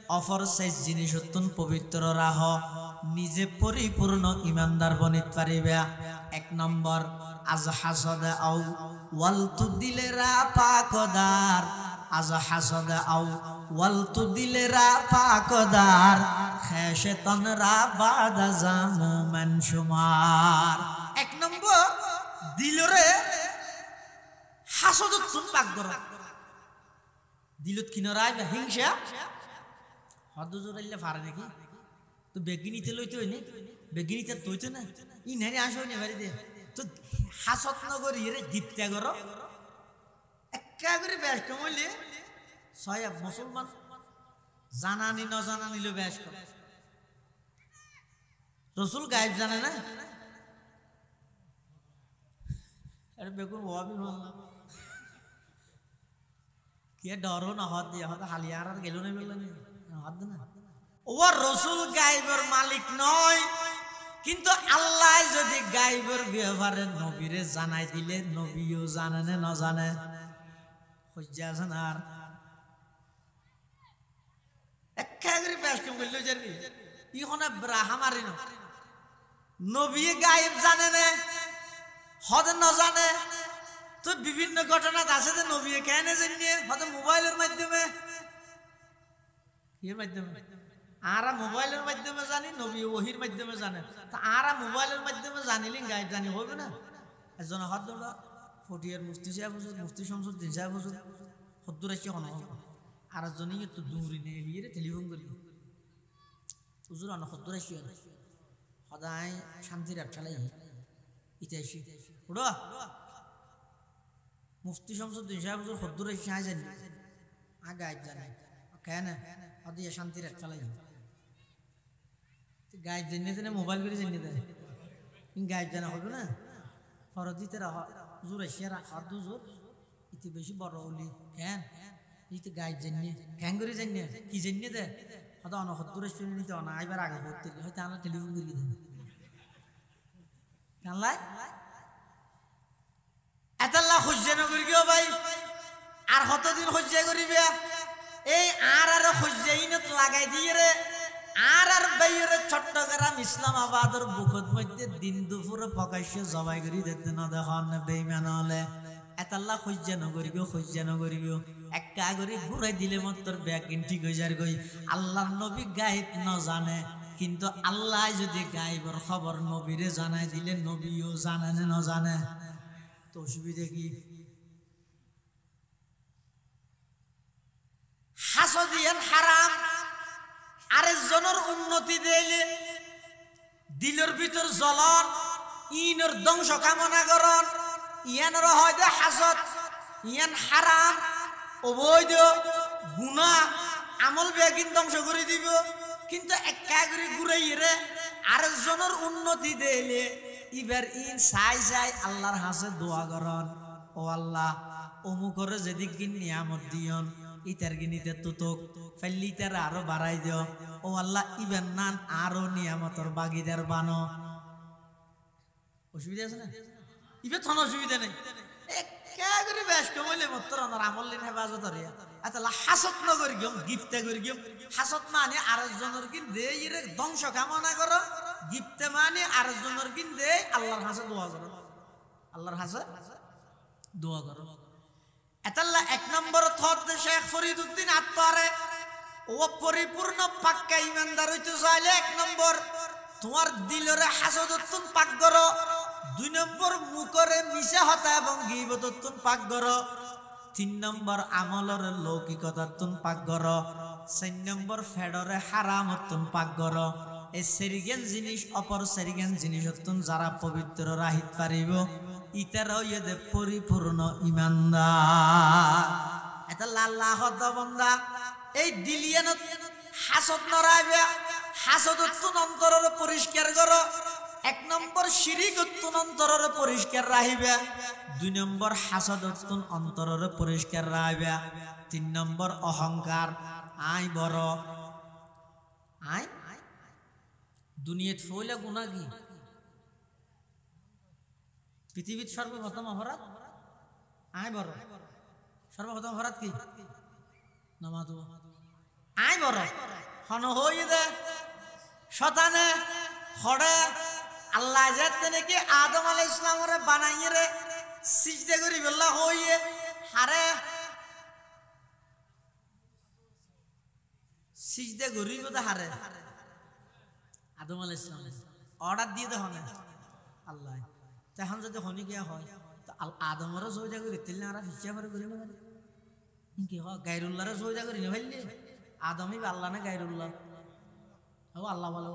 অপর সেই জিনিস উত্তন পবিত্র রাহ নিজে পরিপূর্ণ ঈমানদার বনিত পারিবে এক নম্বর আজ হাসদ আও ওয়ালতু দিলেরা পাকদার আজ হাসদ আও ওয়ালতু দিলেরা পাকদার খেশতন রা বাদা জামুমন শুমার এক নম্বর দিলরে হাসদ তুন পাক কর দিলত কিনরাই হিংসা হদ জোরাইলে পারে নাকি তো বেগিনিতে লইতে হইনি বেগিনিতে তৈতো না ই নানি আসো নি বাড়ি দে তো হাসত নগরী রে গিফটা করো একা করে ব্যস্ত হইলে সয়া মুসলমান জানানি ন জানানিলে বেশ করে রসুল গায়েব জানে না আরে বেগুন ওয়াবি বললাম কি ডরো না হাত দিয়ে হাত হালিয়ার আর গেল না বললেন হাত না ও রসুল গায়েবের মালিক নয় কিন্তু আল্লাহ যদি গায়েবের ব্যাপারে নবীরে জানাই দিলে নবীও জানে না না জানে হজ্জা আছেন আর একা করে বেশ কম করলো জানি ইহনে ব্রাহা মারি না নবী গায়েব জানে না হদ না জানে তো বিভিন্ন ঘটনা আছে যে নবী কেন জানিয়ে হয়তো মোবাইলের মাধ্যমে এর মাধ্যমে আরা মোবাইলের মাধ্যমে জানি নবী ওহির মাধ্যমে জানে তা আরা মোবাইলের মাধ্যমে জানিলে গায়েব জানি হবে না একজন হাত ধরা ফটিয়ার মুফতি সাহেব হুজুর মুফতি শামসুদ্দিন সাহেব হুজুর হদ্দুর আসছে হন আর একজনই একটু দূরে নিয়ে গিয়ে টেলিফোন করি হুজুর অনেক হদ্দুর আসছে সদায় শান্তির অ্যাপ চালাই ইতিহাসী উড়ো মুফতি শামসুদ্দিন সাহেব হুজুর হদ্দুর আসছে হ্যাঁ জানি গায়েব জানে কেন হদিয়া শান্তির অ্যাপ চালাই গায়েব জেনে দেনে মোবাইল করে জেনে দেয় গায়েব জানা হবে না ফরদিতে হুজুর এসে হাত হুজুর ইতি বেশি বড় হলি কেন ইতি গায়েব জেনে কেন করে জেনে কি জেনে দে হয়তো অনহত্তর শুনে নিতে না এবার আগে করতে হয়তো আমরা টেলিফোন করে দেন কানলাই এতাল্লা খুঁজছে না করি গিয়েও ভাই আর কতদিন খুঁজছে করিবে এই আর খুঁজছে ইনত লাগাই দিয়ে রে আর বাইরে চট্টগ্রাম ইসলামাবাদের বুকত মধ্যে দিন দুপুরে প্রকাশ্য জবাই করি দেখতে না দেখুন বেইমান হলে এতাল্লা খুঁজছে নগরিব একা করে ঘুরাই দিলে মাত্র ব্যাকিন ঠিক হয়ে যার গই আল্লাহ নবী গায়েব না জানে কিন্তু আল্লাহ যদি গায়েবের খবর নবীরে জানাই দিলে নবীও জানে না জানে তো অসুবিধা কি হাসদিয়ান হারাম আরেকজনের উন্নতি দিলে দিলের ভিতর জ্বলন ইনের ধ্বংস কামনা করন ইয়ানের হয়তো হাসদ ইয়ান হারাম অবৈধ গুনাহ আমল বেগিন ধ্বংস করে দিব কিন্তু একা করে ঘুরাইয়ে আরেকজনের উন্নতি দিলে এবার ইন চাই আল্লাহর হাসে দোয়া করন ও আল্লাহ অমুকরে যেদিক নিয়ামত দিয়ন ইতার গিনিতে তুতক ফাইলিতার আরো বাড়াই দিও ও আল্লাহ ইবেন নান আরো নিয়ামতর বাগিদার বানো অসুবিধা আছে না ইবে থন অসুবিধা নেই একা করে বেশ কমলে মাত্র আমার আমলেন হেফাজত রে আচ্ছা হাসত নগর গিয়ম গিফতে করি গিয়ম হাসত মানে আরেকজনের কিন দে ইরে ধ্বংস কামনা করো গিফতে মানে আরেকজনের কিন দে আল্লাহর হাসে দোয়া করো আল্লাহর হাসে দোয়া করো এতাল্লা এক নম্বর থত শেখ ফরিদউদ্দিন আত্মারে ও পরিপূর্ণ পাক্কা ইমানদার হইতে চাইলে এক নম্বর তোমার দিলরে হাসদতুন পাক করো দুই নম্বর মুখরে মিশা হতা এবং গীবততুন পাক করো তিন নম্বর আমলরে লৌকিকতাতুন পাক করো চার নম্বর ফেডরে হারামতুন পাক করো এই সেরিগেন জিনিস অপর সেরিগেন জিনিসতুন যারা পবিত্র রাহিত পারিব ইতারাও ইয়ে পরিপূর্ণ ইমানদার এটা লাল্লাহ বন্দা এই দিলিয়ান হাসদ নরাইবে হাসদতুন অন্তরের পরিষ্কার করো এক নম্বর শিরিকতুন অন্তরের পরিষ্কার রাখিবে দুই নম্বর হাসদতুন অন্তরের পরিষ্কার রাখিবে তিন নম্বর অহংকার আই বড় আই দুনিয়াত ফইলা গুনাহ কি পৃথিবীর সর্বপ্রথম অপরাধ আয় বড় সর্বপ্রথম অপরাধ কি নামাজ আয় বড় হন হই দে শতানে হড়ে আল্লাহ যেতে নাকি আদম আলাইহিস সালামরে বানাইয়ে রে সিজদা করি বল্লা হইয়ে হারে সিজদা করি বদা হারে আদম আলাইহিস সালাম অর্ডার দিয়ে দে হনে আল্লাহ তখন যদি হনি গিয়া হয় তো আদমরও সৌজা করি তিল আর ফিসা করে করি না কি হয় গায়রুল্লাহরে সৌজা করি না ভাইলে আদমই আল্লাহ না গায়রুল্লাহ ও আল্লাহ বলো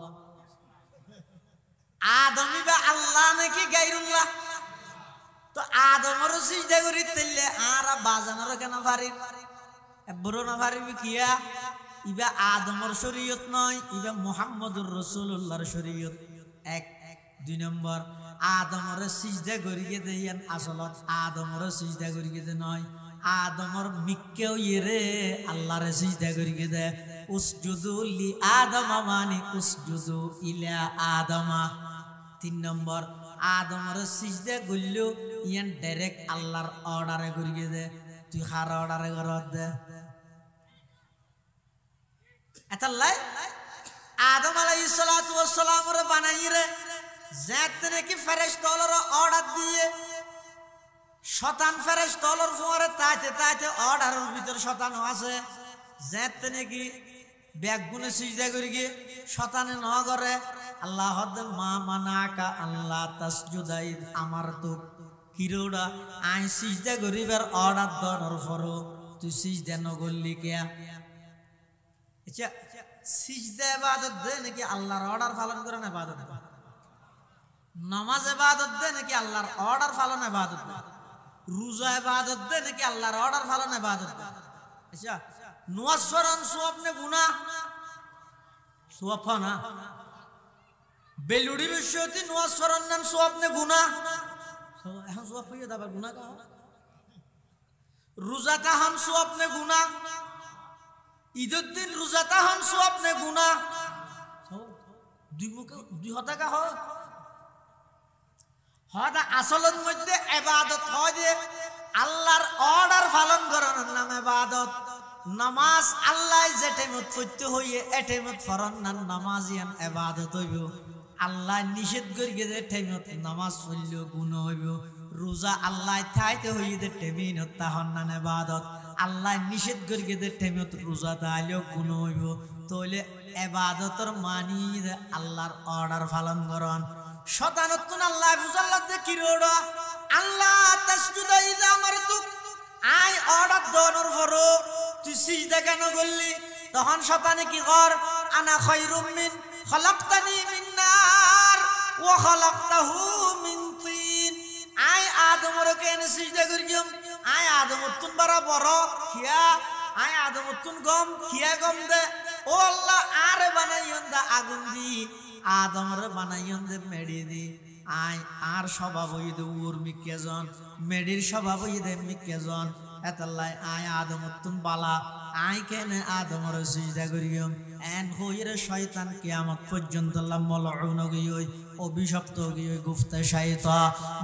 আদমই বা আল্লাহ নাকি গায়রুল্লাহ তো আদমরও সিজদা করি তিললে আর বাজানোর কেন পারি বড় না পারিবি কিয়া ইবা আদমর শরীয়ত নয়, ইবা মুহাম্মদুর রাসূলুল্লাহর শরীয়ত। এক। 2 নম্বর, আদমর সিজদা করিয়ে দেন, আসলত আদমর সিজদা করিয়ে দে নয়, আদমর মিক্কেও ইরে আল্লাহর সিজদা করিয়ে দে। উসজুদু লি আদমা মানে উসজুদু ইলা আদমা। 3 নম্বর, আদমর সিজদা করলেও ইয়ান ডাইরেক্ট আল্লাহর অর্ডারে করিয়ে দে। তুই কার অর্ডারে করত দে? এতাল্লাই আদম আলাইহিস সালাতু ওয়াস সালামরে বানাইরে যাতে নাকি ফেরেশতার অর্ডার দিয়ে শতান ফেরেশতার ফুয়ারে তাইতে তাইতে অর্ডারের ভিতর শতান আছে যাতে নাকি ব্যাগুনে সিজদা করি গিয়ে শতানে ন করে। আল্লাহ হদ্দল মা মানাকা আল্লাহ তাসজুদাই আমার তো কিরোড়া আই সিজদা করিবার অর্ডার দর ফরো তুই সিজদা ন করলি কে? আচ্ছা, সিজদা ইবাদত দে নাকি আল্লাহর অর্ডার পালন করে না ইবাদত? নামাজ ইবাদত দে নাকি আল্লাহর অর্ডার পালন ইবাদত? রোজা ইবাদত দে নাকি আল্লাহর অর্ডার পালন ইবাদত? আচ্ছা, নুয়াজ ফরন সওয়াব নে গুনাহ? সওয়াব না। বেলুড়ি বিশ্বতি নুয়াজ ফরন নাম সওয়াব নে গুনাহ? এখন সওয়াব হইয়া দাবার গুনাহ কা? রোজা কা হাম সওয়াব নে গুনাহ? ঈদের দিন রোজাটা হন সওয়াব নে গুনাহ? দুই হতাকা হয়। হয়তো আসলের মধ্যে ইবাদত হয় যে আল্লাহর অর্ডার পালন করার নাম ইবাদত। নামাজ আল্লাহ যে টাইমত পড়তে হইয়ে এ টাইমত ফরন না নামাজিয়ান ইবাদত হইব। আল্লাহ নিষেধ করিয়ে যে টাইমত নামাজ পড়লেও গুনাহ হইব। রোজা আল্লাহ থাইতে হইয়ে যে টাইমিনত তাহন না ইবাদত। আল্লাহ নিষেধ করিয়ে যে টাইমত রোজা তাইলেও গুনাহ হইব। তাহলে ইবাদতের মানি আল্লাহর অর্ডার পালন করন। শতানতুন আল্লাহ বুঝাল্লাতে কি রোড়া আল্লাহ তাসজুদা ইযা আমারতুক আই অর্ডার দনর ফরো তুই সিজদা কেন করলি? তখন শতানে কি কর? আনা খায়রুম মিন খলাকতানি মিন নার ওয়া খলাকতাহু মিন তিন। আই আদমর কেন সিজদা করিম? আই আদমতুন বারা বড় কিয়া? আই আদমতুন গম কিয়া গম দে? ও আল্লাহ আরে বানাইয়ন দা আগুন দি, আদমরে বানাইয়ন দে মেডি দি। আই আর স্বভাব হই দে উর্মি কেজন, মেডির স্বভাব হই দে মি কেজন। এতাল্লাই আই আদমতুন বালা আই কেনে আদমরে সিজদা করিম? এন হইরে শয়তান কিয়ামত পর্যন্ত মলউন গিয়ে অভিশপ্ত গিয়ে গুফতে শাইতা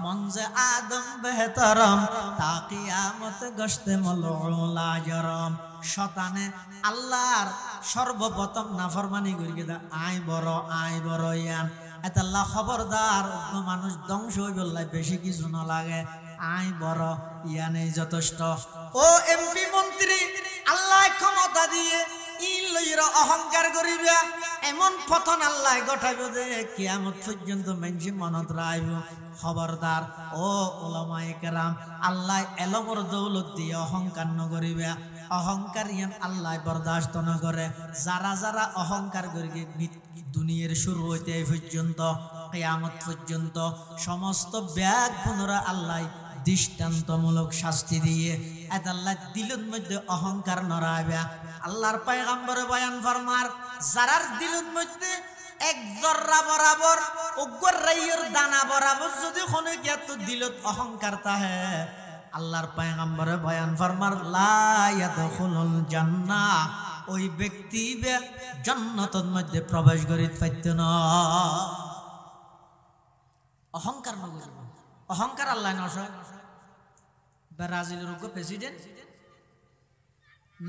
মনজে আদম বেহতরম তা কিয়ামত গশতে মলউন লাজরম। শতানে আল্লাহর সর্বপ্রথম নাফরমানি করিয়ে দা আই বড় ইয়ান। এতাল্লাহ খবরদার মানুষ ধ্বংস হয়ে বললাই বেশি কিছু না লাগে, আই বড় ইয়ানেই যথেষ্ট। ও এমপি মন্ত্রী আল্লাহ ক্ষমতা দিয়ে ইলইরা অহংকার করিবা এমন পতন আল্লাহ গঠাইব যে কিয়ামত পর্যন্ত মানুষ মনত রাখব। খবরদার ও উলামায়ে কেরাম, আল্লাহ এলমর দৌলত দিয়ে অহংকার ন করিবা। অহংকার ইয়ান আল্লাহ বরদাস্ত না করে। যারা যারা অহংকার করিবে দুনিয়ার শুরু হইতে এই পর্যন্ত কিয়ামত পর্যন্ত সমস্ত ব্যাগ পুনরা আল্লাহ দৃষ্টান্তমূলক শাস্তি দিয়ে এত আল্লাহ দিলের মধ্যে অহংকার নড়াইবে। আল্লাহর পয়গম্বরে বয়ান ফরমার যারার দিলের মধ্যে এক জর্রা বরাবর উগ্র রাইয়ের দানা বরাবর যদি কোনে গিয়া তো দিলত অহংকার তাহে আল্লাহর পয়গম্বরে বয়ান ফরমার লা ইয়াদখুলুল জান্নাহ, ওই ব্যক্তি জান্নাতের মধ্যে প্রবেশ করিতে পাইত না। অহংকার না করব, অহংকার আল্লাহ নসয়। ব্রাজিলের প্রেসিডেন্ট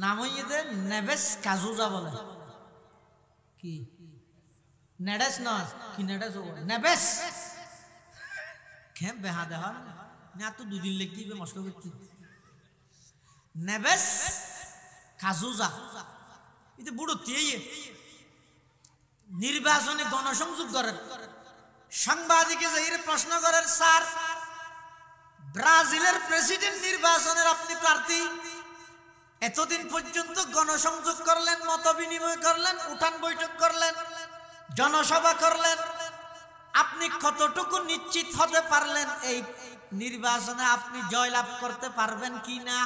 নাম হইয়ে নেভেস কাজুজা বলে কি নেডেস না কি নেডেস নেভেস খেম বেহা দেহ না তো দুদিন লেগে দিবে মস্কো করতে। নেভেস কাজুজা এটা বুড়ো তিয়ে নির্বাচনে গণসংযোগ করেন। সাংবাদিকে যাই প্রশ্ন করেন, স্যার ব্রাজিলের প্রেসিডেন্ট নির্বাচনের আপনি প্রার্থী, এতদিন পর্যন্ত গণসংযোগ করলেন, মত বিনিময় করলেন, উঠান বৈঠক করলেন, জনসভা করলেন, আপনি কতটুকু নিশ্চিত হতে পারলেন এই নির্বাচনে আপনি জয়লাভ করতে পারবেন কি না?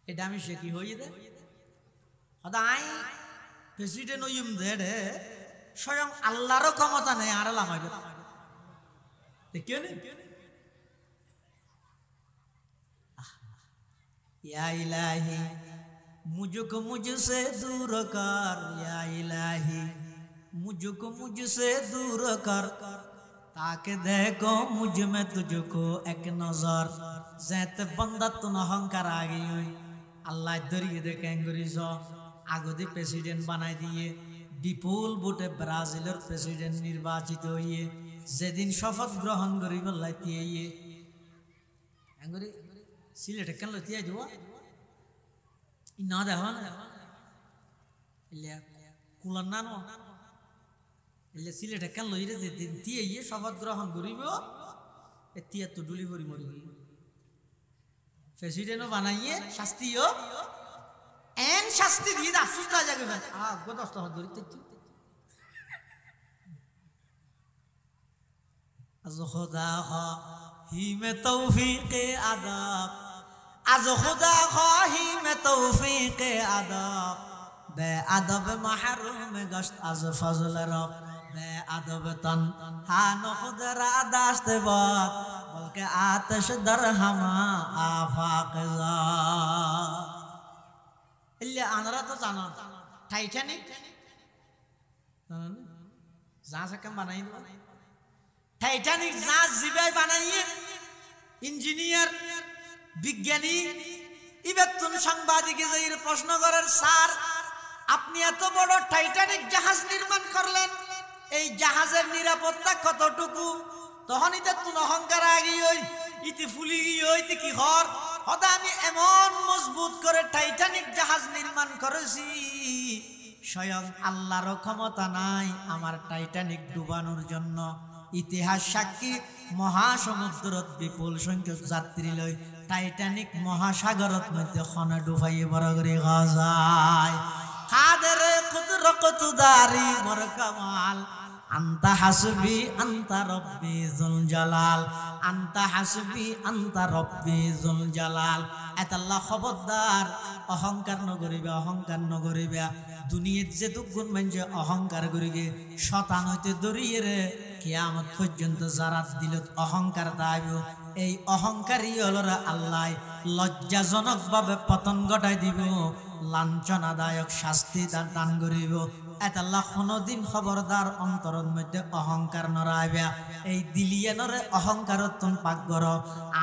এটা আমি সে কি হইয়ে দে হদাই প্রেসিডেন্ট ওইম দে স্বয়ং আল্লাহরও ক্ষমতা নেই আর লামাইবে কেউ নেই या इलाही मुझको मुझसे दूर कर या इलाही मुझको मुझसे दूर कर ताकि देखो मुझ में तुझको एक नजर जैते बंदा तुन अहंकार आ गई हुई अल्लाह दरिए देखेंगे आगोदी प्रेसिडेंट बनाई दिए विपुल भोटे ब्राजिलर प्रेसिडेंट निर्वाचित हुए जेदिन शपथ ग्रहण करी बल्लाइतिए एंगरी সিলেট কেন লতিয়া দিব না দেখো না ইলিয়া কুলান না নো ইলিয়া সিলেট কেন লইরে যে দিয়ে ইয়ে শপথ গ্রহণ করিব এতিয়া তো ডুলি ভরি মরি প্রেসিডেন্টও বানাইয়ে শাস্তিও এন শাস্তি দিয়ে আফসোস না জাগে ভাই গো 10 টাকা ধরি তেতি আজ খোদা ही में तौफीक अदब आज खुदा खाही में तौफीक अदब बे अदब महरूम गश्त आज फजल रब बे अदब तन हान खुद रा दाश्त बात बल्कि आतश दर हमा आफाक जा इल्ले आनरा तो जाना टाइटैनिक जहाँ से कम बनाई दो टाइटैनिक জাহাজ জিবাই বানাইয়ে ইঞ্জিনিয়ার বিজ্ঞানী ইবেতুন সাংবাদিক এর প্রশ্ন করার স্যার আপনি এত বড় টাইটানিক জাহাজ নির্মাণ করলেন এই জাহাজের নিরাপত্তা কতটুকু তখনই তো তুন অহংকার আগি হই ইতি ফুলি হই ইতি কি হর হদা আমি এমন মজবুত করে টাইটানিক জাহাজ নির্মাণ করেছি স্বয়ং আল্লাহর ক্ষমতা নাই আমার টাইটানিক ডুবানোর জন্য ইতিহাস সাক্ষী মহাসমুদ্রত বিপুল সংখ্যক যাত্রী লই টাইটানিক মহাসাগরত মধ্যে খনা ডুবাইয়ে বড় করে গাজায় কাদের কুদরত দারি বড় কামাল আনতা হাসবি আনতা রব্বি যুল জালাল আনতা হাসবি আনতা রব্বি যুল জালাল এতাল্লাহ খবরদার অহংকার নগরিবে দুনিয়ার যে দুগুণ মানছে অহংকার করিগে শতান হইতে দরিয়ে রে কিয়ামত পর্যন্ত যারা দিল অহংকার দাইব এই অহংকারী হলরা আল্লাহ লজ্জাজনক ভাবে পতন ঘটাই দিব লাঞ্ছনাদায়ক শাস্তি দান করিব এতাল্লাহ কোনদিন খবরদার অন্তরের মধ্যে অহংকার নরাইবা এই দিলিয়ানরে অহংকারতন পাক কর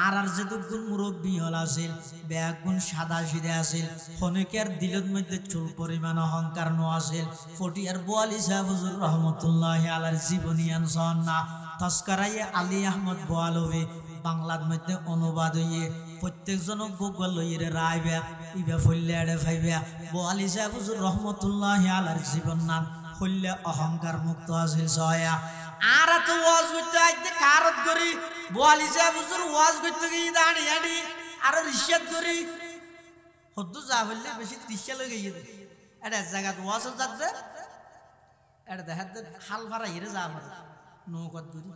আর যে দুগুণ মুরব্বী হল আছিল বেগুণ সাদা সিধে আছিল খনিকের দিলের মধ্যে চুল পরিমাণ অহংকার ন আছিল ফটিয়ার বোয়ালি সাহেব হুজুর রহমতুল্লাহ আলার জীবনীয়ান সন্না তস্করাইয়ে আলী আহমদ বোয়ালবি বাংলার মধ্যে অনুবাদ হইয়ে প্রত্যেকজনক গুগল লইরে রাইবা ইবা ফইলে এড়ে ফাইবা বোয়ালি সাহেব হুজুর রহমতুল্লাহ আলার জীবন নাম হইলে অহংকার মুক্ত আছিল সয়া আর তো ওয়াজ করতে আইতে কারত করি বোয়ালি সাহেব হুজুর ওয়াজ করতে গিয়ে দাঁড়ি আড়ি আর রিশাদ করি হদ্দু যা হইলে বেশি রিশা লগে গিয়ে এটা জায়গা ওয়াজ যাচ্ছে এটা দেখা হাল ভাড়া হিরে যা নৌকত করি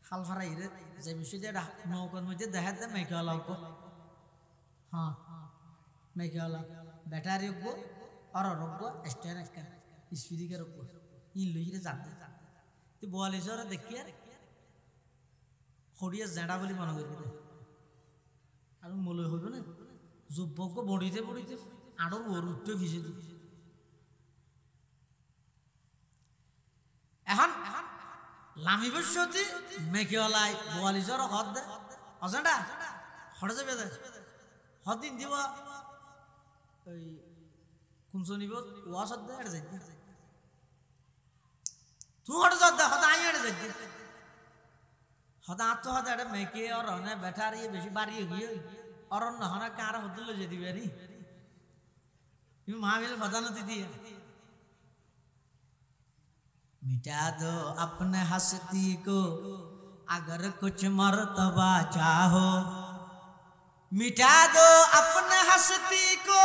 হাল ভাড়া হিরে যে বিষয় যে নৌকর মধ্যে দেখা দেয় মেঘালা হ্যাঁ মেঘালা ব্যাটারি রোগবো আর রোগবো স্ট্যান্ড একটা স্পিডিকে রোগবো ইন লইরে যাতে তো বোয়ালিশরা দেখি আর খড়িয়া জেঁড়া বলে মনে করি আর মলে হইব না যুবক বড়িতে আরো ওর উঠতে ভিজে দিই এখন লামি বসতি মেঘেওয়ালাই বোয়ালিশর হদ দে অজেন্ডা হরে যাবে দে হদিন দিব ওই কুমসো নিব ওয়াশ দে এটা যাই তুই হরে যা দে হদ আই এটা যাই হদ আত্ম হদ এটা মেঘে আর হনে বেটার ইয়ে বেশি বাড়িয়ে গিয়ে অরণ্য হনে কার হদুল যে দিবে নি তুমি মহাবীর ফজানতি দিয়ে मिटा दो अपने हस्ती को अगर कुछ मर्तबा चाहो मिटा दो अपने हस्ती को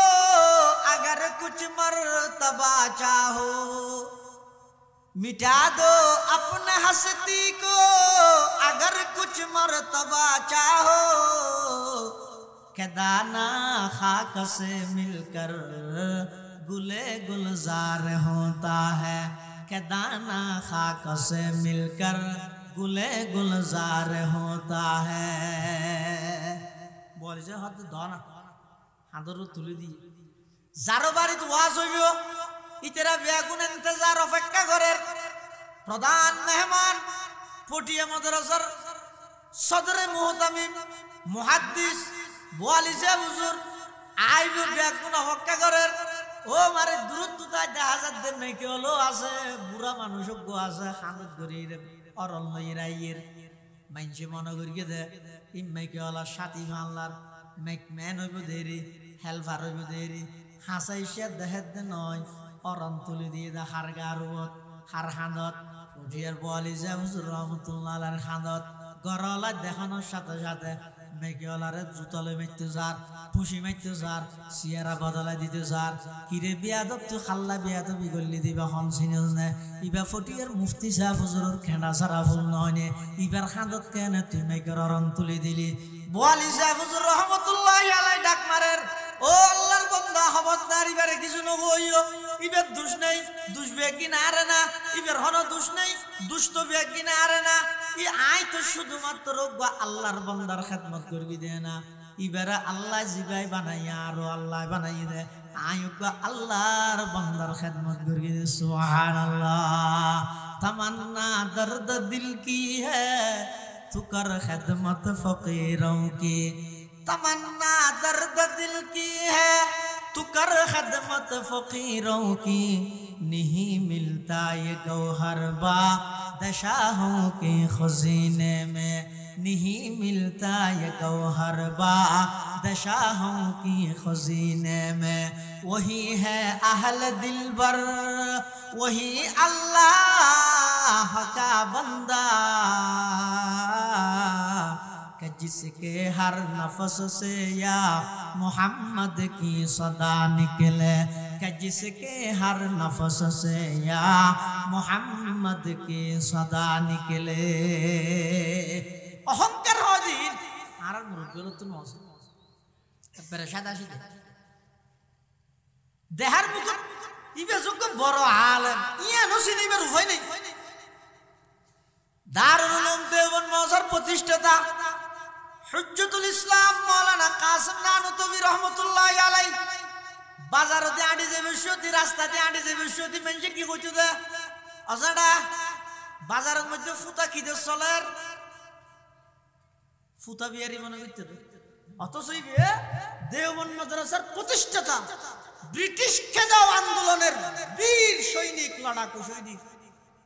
अगर कुछ मर्तबा चाहो मिटा दो अपने हस्ती को अगर कुछ मर्तबा चाहो के दाना खाक से मिलकर गुले गुलजार होता है कि दाना खाक से मिलकर गुले गुलजार होता है বলে যে হাত ধনা হাঁদরও তুলে দিয়ে যারো বাড়িত ওয়াজ হইব ইতেরা বেগুন ইন্তজার অপেক্ষা করে প্রধান মেহমান পটিয়া মাদ্রাসার সদরে মুহতামিম মুহাদ্দিস বোয়ালিশে হুজুর আইব বেগুন অপেক্ষা করে ও মারে দূরত্বতা দেখা যাচ্ছে নাকি হলো আছে বুড়া মানুষজ্ঞ আছে খানত গরির অরল নইরাইয়ের মাইনসে মনে করিয়ে দে ইমাইকে হলা সাথী মাল্লার মেকম্যান হইব দেরি হেলফার হইব দেরি হাসাইসে দেহের দে নয় অরন তুলি দিয়ে দে হার গারুত হার হাঁদত উঠিয়ার বলি যে হুজুর রহমতুল্লাহ আলার হাঁদত গরলা দেখানোর সাথে সাথে মেকেওয়ালারে জুতলে মারতে যার ফুসি মারতে যার সিয়ারা বদলা দিতে যার কিরে বিয়াদব তুই খাল্লা বিয়াদবি করলি দিবা হন চিনিস নে ইবা ফটিয়ার মুফতি সাহেব হুজুরের খেঁড়া সারা ফুল নয় নে ইবার খাঁদত কেন তুই মেকের অরণ তুলে দিলি বোয়ালি সাহেব হুজুর রহমতুল্লাহ আলাই ডাক মারের ও আল্লাহর বান্দা খবরদার ইবারে কিছু নগইও ইবার দোষ নেই দোষ বেগি না আরে না ইবার হন দোষ নেই দোষ তো বেগি না আরে না ই আই তো শুধুমাত্র আল্লাহর বান্দার খেদমত করবি দে না ইবারে আল্লাহ জিবাই বানাইয়া আরো আল্লাহ বানাই দে আই আল্লাহর বান্দার খেদমত করবি দে সুবহানাল্লাহ तमन्ना दर्द दिल की है तू कर खिदमत फकीरों की तमन्ना दर्द दिल की है तू कर खिदमत फकीरों की नहीं मिलता ये गौहर बा दशाहों के खजीने में नहीं मिलता ये गौहर बा दशाहों की खजीने में वही है अहल दिलबर वही अल्लाह का बंदा कि जिसके हर नफस से या मोहम्मद की सदा निकले कि जिसके हर नफस से या मोहम्मद की सदा निकले अहंकार हाजिर আর মুরব্বির তো নছে পেরেশাদ আসি দেহার মুখ ইবে যোগ্য বড় আলেম ইয়া নসিন ইবে হয় নাই দারুল উলুম দেওবন্দ মাদ্রাসার প্রতিষ্ঠাতা হুজ্জতুল ইসলাম মাওলানা কাসিম নানুতুবি রহমাতুল্লাহি আলাইহি বাজারতে আডি যে বিশ্বতি রাস্তাতে আডি যে বিশ্বতি মেনছে কি কইতো দে আজাডা বাজারের মধ্যে ফুটা খিদে চলের ফুটা বিয়ারি মনে করতে অথচ ইবে দেওবন্দ মাদ্রাসার প্রতিষ্ঠাতা ব্রিটিশ খেদাও আন্দোলনের বীর সৈনিক লড়াকু সৈনিক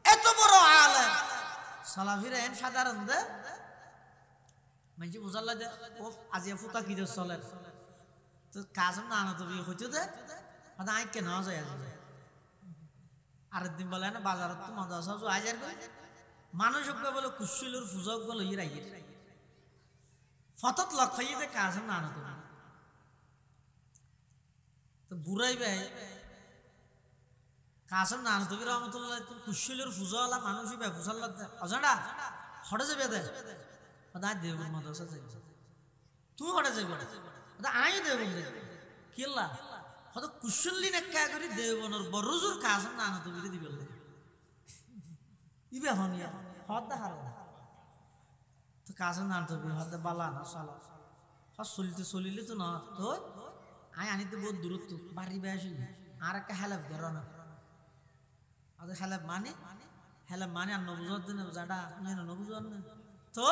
এত বড় আলেম সালাফিরা এন সাধারণ দে মানে বুঝাল্লা যে ও আজিয়া ফুটা কি চলে তো কাজ না আনা তো বিয়ে হইতো দে আই কেন যায় আরেক দিন বলে না বাজারত তো মাদ্রাসা আজার মানুষ বলে কুশিলুর ফুজক বলে ইরাইয়ে ফতত লক ফাইয়ে দে কাজ না আনা তো বুড়াই ভাই কাসম নানুতুবি রহমতুল্লাহ কুশিলুর ফুজওয়ালা মানুষই ভাই ফুসাল্লা অজানা হটে যাবে দে দাই দেবন মাদ্রাসা যাই তুই হটে যাবে দা আই দেবন দে কিল্লা হত কুশিল্লি না কা করি দেবনর বরজুর কাসম নানুতুবি দিবে ইবে হনিয়া হদ হার তো কাসম নানুতুবি হদ বালা না সালা হস চলিলে তো না তো আই আনিতে বহুত দূরত্ব বাড়ি বেশি আর একটা হেলাফ করো না আদে হেলাফ মানে আর নবুজত দিন জাডা না নবুজত না তো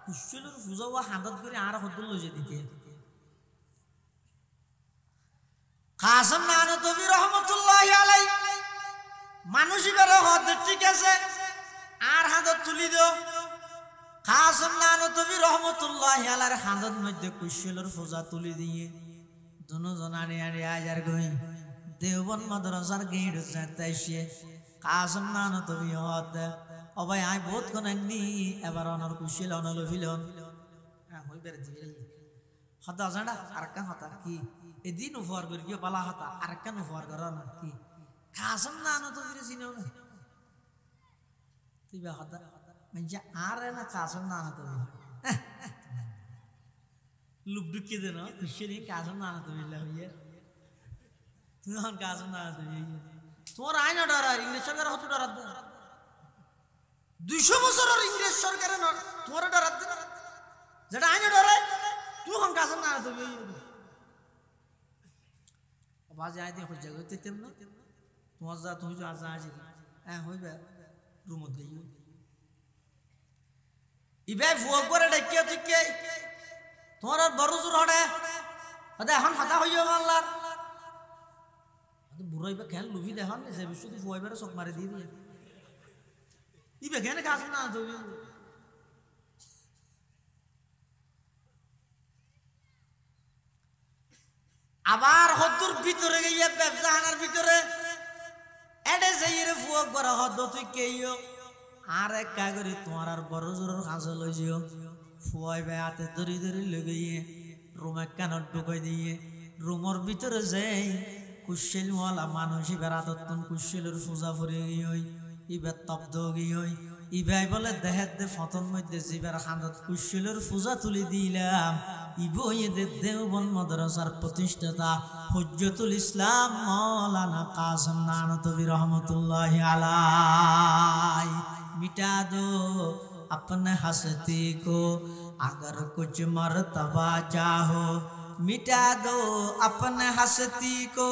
কুশলুর ফুজাওয়া হাদত করে আর হদুল লইছে দিতে কাসিম নানুতুবি রহমাতুল্লাহি আলাইহি মানুষই বের হদ ঠিক আছে আর হাদত তুলি দাও কাসিম নানুতুবি রহমাতুল্লাহি আলাইহির হাদত মধ্যে কুশলুর ফুজা তুলি দিয়ে দুজন আনি আনি আজার গই দেওবন্দ মাদ্রাসার গেট যাইতাইছে কাসিম নানুতুবি হদ ও ভাই আই বহুত কোন নি এবার অনর কুশল অনল ফিলন হ্যাঁ হইবার দিবি হতা জানা আরকান হতা কি এদিন উপহার করি কি বালা হতা আরকান উপহার করা না কি কাসিম নানুতুবি চিনো না তুইবা হতা মানে আর না কাসিম নানুতুবি লুবডুকি দেন কুশলি কাসিম নানুতুবি হইয়া তুই এখন কাজ না তোমার আইন ডরার ইংরেজ সরকার হতো ডরার 200 বছরের ইংরেজ সরকারে তোমার ডরার যেটা আইন ডরায় তুই এখন কাজ না তুমি বাজে আই দিয়ে হয়ে যাবে তেম না তোমার যা তুমি যে আজ আজ হ্যাঁ হইবে রুমত গই ইবে ফুয়া করে ডাকিয়া তুই তোমার আর বড় জোর হড়ে আদে এখন হাতা হইও আল্লাহর বুড়াইবা খেল লুভি দেখান যে বিশ্বদি ফুয়াইবার চোখ মারি দিয়ে দিয়ে ইবে কেন কাজ না তুমি আবার হদ্দুর ভিতরে গিয়ে ব্যবসাখানার ভিতরে এডে যাইরে ফুয়া করা হদ্দ তুই কেইও আর এক কাগরি তোমার আর বড় জোরের কাছে লই যাও ফুয়াইবে হাতে ধরি ধরি লগাইয়ে রুমে কানত ঢুকাই দিয়ে রুমের ভিতরে যাই কুশলওয়ালা মানুষ ইবার আদতন কুশলের পূজা ফুরে গিয়ে ইবার তব্দ গিয়ে ইবাই বলে দেহের দে ফতন মধ্যে জিবার খানত কুশলের পূজা তুলি দিলাম ইবইদের দেওবন মাদ্রাসার প্রতিষ্ঠাতা হুজ্জতুল ইসলাম মাওলানা কাসিম নানতবী রহমতুল্লাহি আলাইহি मिटा दो अपने हस्ती को अगर कुछ मर्तबा चाहो मिटा दो अपने हस्ती को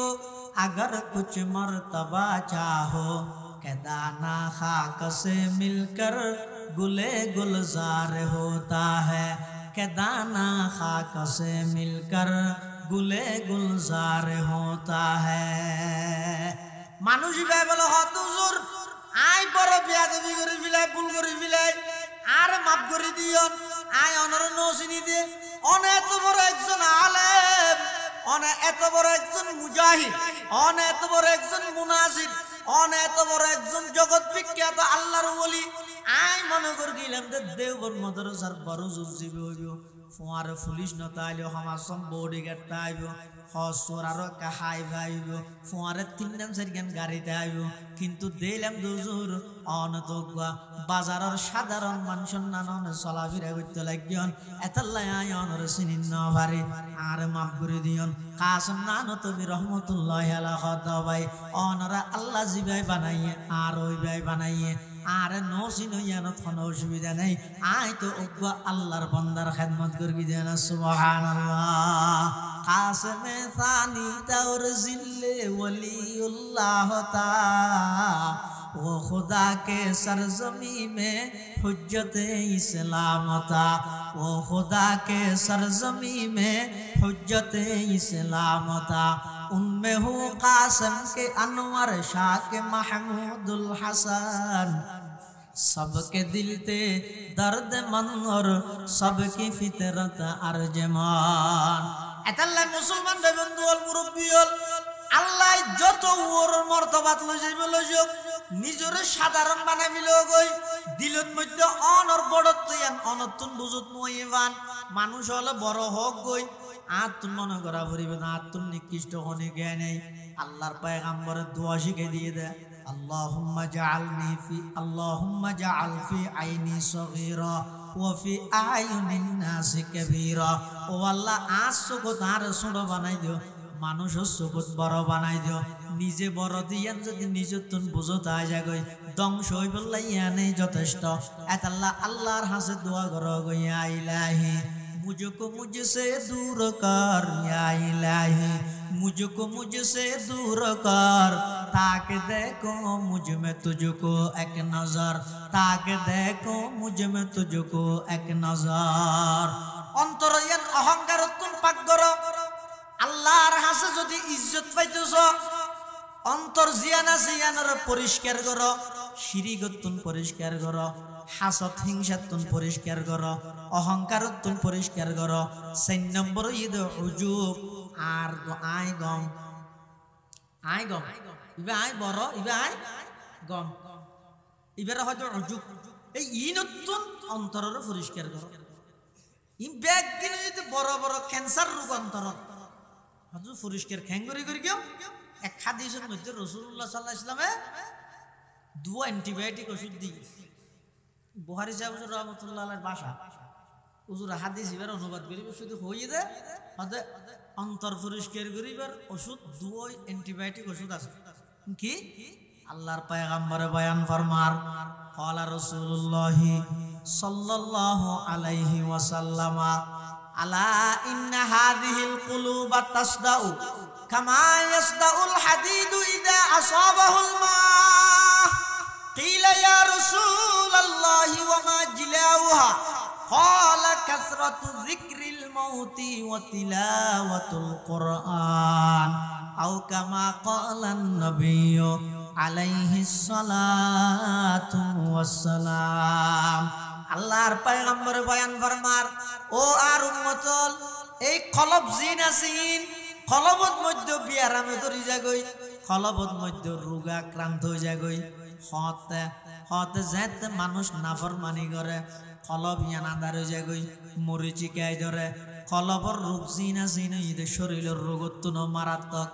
अगर कुछ मर्तबा चाहो के दाना खाक से मिलकर गुले गुलजार होता है के दाना खाक से मिलकर गुले गुलजार होता है मानुषी बाइबल हत हुजूर আই বড় বিয়াদবি করে ফিলাই ভুল করে ফিলাই আর মাফ করে দিও আই অনর নসিনি দে অনে এত বড় একজন আলেম অনে এত বড় একজন মুজাহিদ অনে এত বড় একজন মুনাজির অনে এত বড় একজন জগৎ বিখ্যাত আল্লাহর ওলি আই মনে কর গিলাম দে দেওবন মাদ্রাসার বড় জুজিবি হইব ফোয়ার পুলিশ নতাইলো আমার সব বডি গার্ড আইব হসর আরো কাহাই ভাইব ফোয়ারে 3 নাম 4 গান গাড়িতে আইব কিন্তু দিলাম দুজুর অনতগা বাজারের সাধারণ মানুষ নানন চলাফেরা করতে লাগিয়ন এতলাই আয়নর চিনিন না পারে আর মাফ করে দিয়ন কাসিম নানতবী রহমতুল্লাহি আলাইহি ভাই অনরা আল্লাহ জিবাই বানাইয়ে আর ওই ভাই বানাইয়ে আর নসিন ইয়ানত কোনো অসুবিধা নাই আই তো ওগা আল্লাহর বান্দার খেদমত করবি দেন সুবহানাল্লাহ কাসিম সানি তাওর জিল্লে ওলিউল্লাহ তা वो खुदा के सरजमी में हुज्जत इस्लाम था वो खुदा के सरजमी में हुज्जत इस्लाम था उनमें हूँ कासिम के अनवर शाह के महमूदुल हसन सबके दिल ते दर्द मन और सबकी फितरत अर्जमान एतल्ला मुसलमान बंधु और मुरब्बी আল্লাহ যত ওর মর্তবাত লই যাইব লইজক নিজরে সাধারণ বানাবি লগই দিলত মধ্যে অনর বড়ত্বয়ান অনতুন বুজুত মইবান মানুষ হলে বড় হোক গই আতুন মনে করা পড়িবে না আতুন নিকৃষ্ট হনে জ্ঞান নাই আল্লাহর পয়গম্বরের দোয়া শিখে দিয়ে দেয় আল্লাহুম্মা জাআল ফি আইনি সগীরা ওয়া ফি আয়ুনিন নাসি কাবীরা ও আল্লাহ আসুকো তার ছোট বানাই দিও মানুষ সুবত বড় বানাই দিও নিজে বড় দিয়ান যদি নিজতন বুঝতা যাগই ধ্বংস হই বললাইয়া নেই যথেষ্ট এত আল্লাহ আল্লাহর হাসে দোয়া করো গো ইয়া ইলাহি मुझको मुझसे दूर कर या इलाही मुझको मुझसे दूर कर ताकि देखो मुझ में तुझको एक नजर ताकि देखो मुझ में तुझको एक नजर অন্তরয়ান অহংকার তুন পাক করো আল্লাহর হাসে যদি ইজ্জত পাইতেছ অন্তর জিয়ানা জিয়ানার পরিষ্কার করো শিরিকতুন পরিষ্কার করো হাসদ হিংসাতুন পরিষ্কার করো অহংকারতুন পরিষ্কার করো 4 নম্বর ঈদ উজুব আর আই গম ইবে আই বড় ইবে আই গম ইবেরা হয়তো উজুব এই ইনতুন অন্তরের পরিষ্কার করো ই ব্যাগ দিন যদি বড় বড় ক্যান্সার রোগ অন্তর হজু পরিষ্কার খ্যাঙ্গরি করি কেউ এক হাদিসের মধ্যে রাসূলুল্লাহ সাল্লাল্লাহু আলাইহি ওয়াসাল্লামে 2 অ্যান্টিবায়োটিক ওষুধ দিয়ে বুখারী সাহেব রহমাতুল্লাহ আলাইহির ভাষা হুজুর হাদিস এবারে অনুবাদ করি শুধু হইয়ে দে হদে অন্তর পরিষ্কার করিবার ওষুধ দুই অ্যান্টিবায়োটিক ওষুধ আছে কি আল্লাহর পয়গম্বরে বয়ান ফরমার ক্বালা রাসূলুল্লাহি সাল্লাল্লাহু আলাইহি ওয়াসাল্লাম আলা ইন্না হাযিহিল কুলুবা তাসদাউ কামা ইয়াসদাউল হাদিদু ইযা আসাবাহুল মা কিলা ইয়া রাসূলাল্লাহি ওয়া মা জিলাউহা ক্বালা কাসরাতু যিকরিল মাউতি ওয়া তিলাওয়াতুল কুরআন আও কামা ক্বালান নাবিয়্যু আলাইহিস সালাতু ওয়াসসালাম আল্লাহর পয়গম্বর বয়ান ফরমার ও আর উম্মতল এই কলব জিন আসিন কলবত মধ্যে বিয়ারামে ধরি যাগই কলবত মধ্যে রোগা আক্রান্ত হয়ে যাগই হতে হতে যেতে মানুষ নাফরমানি করে কলব ইয়ান আন্দার হয়ে যাগই মরিচিকায় ধরে কলবর রোগ জিন আসিন এদের শরীরের রোগত ন মারাত্মক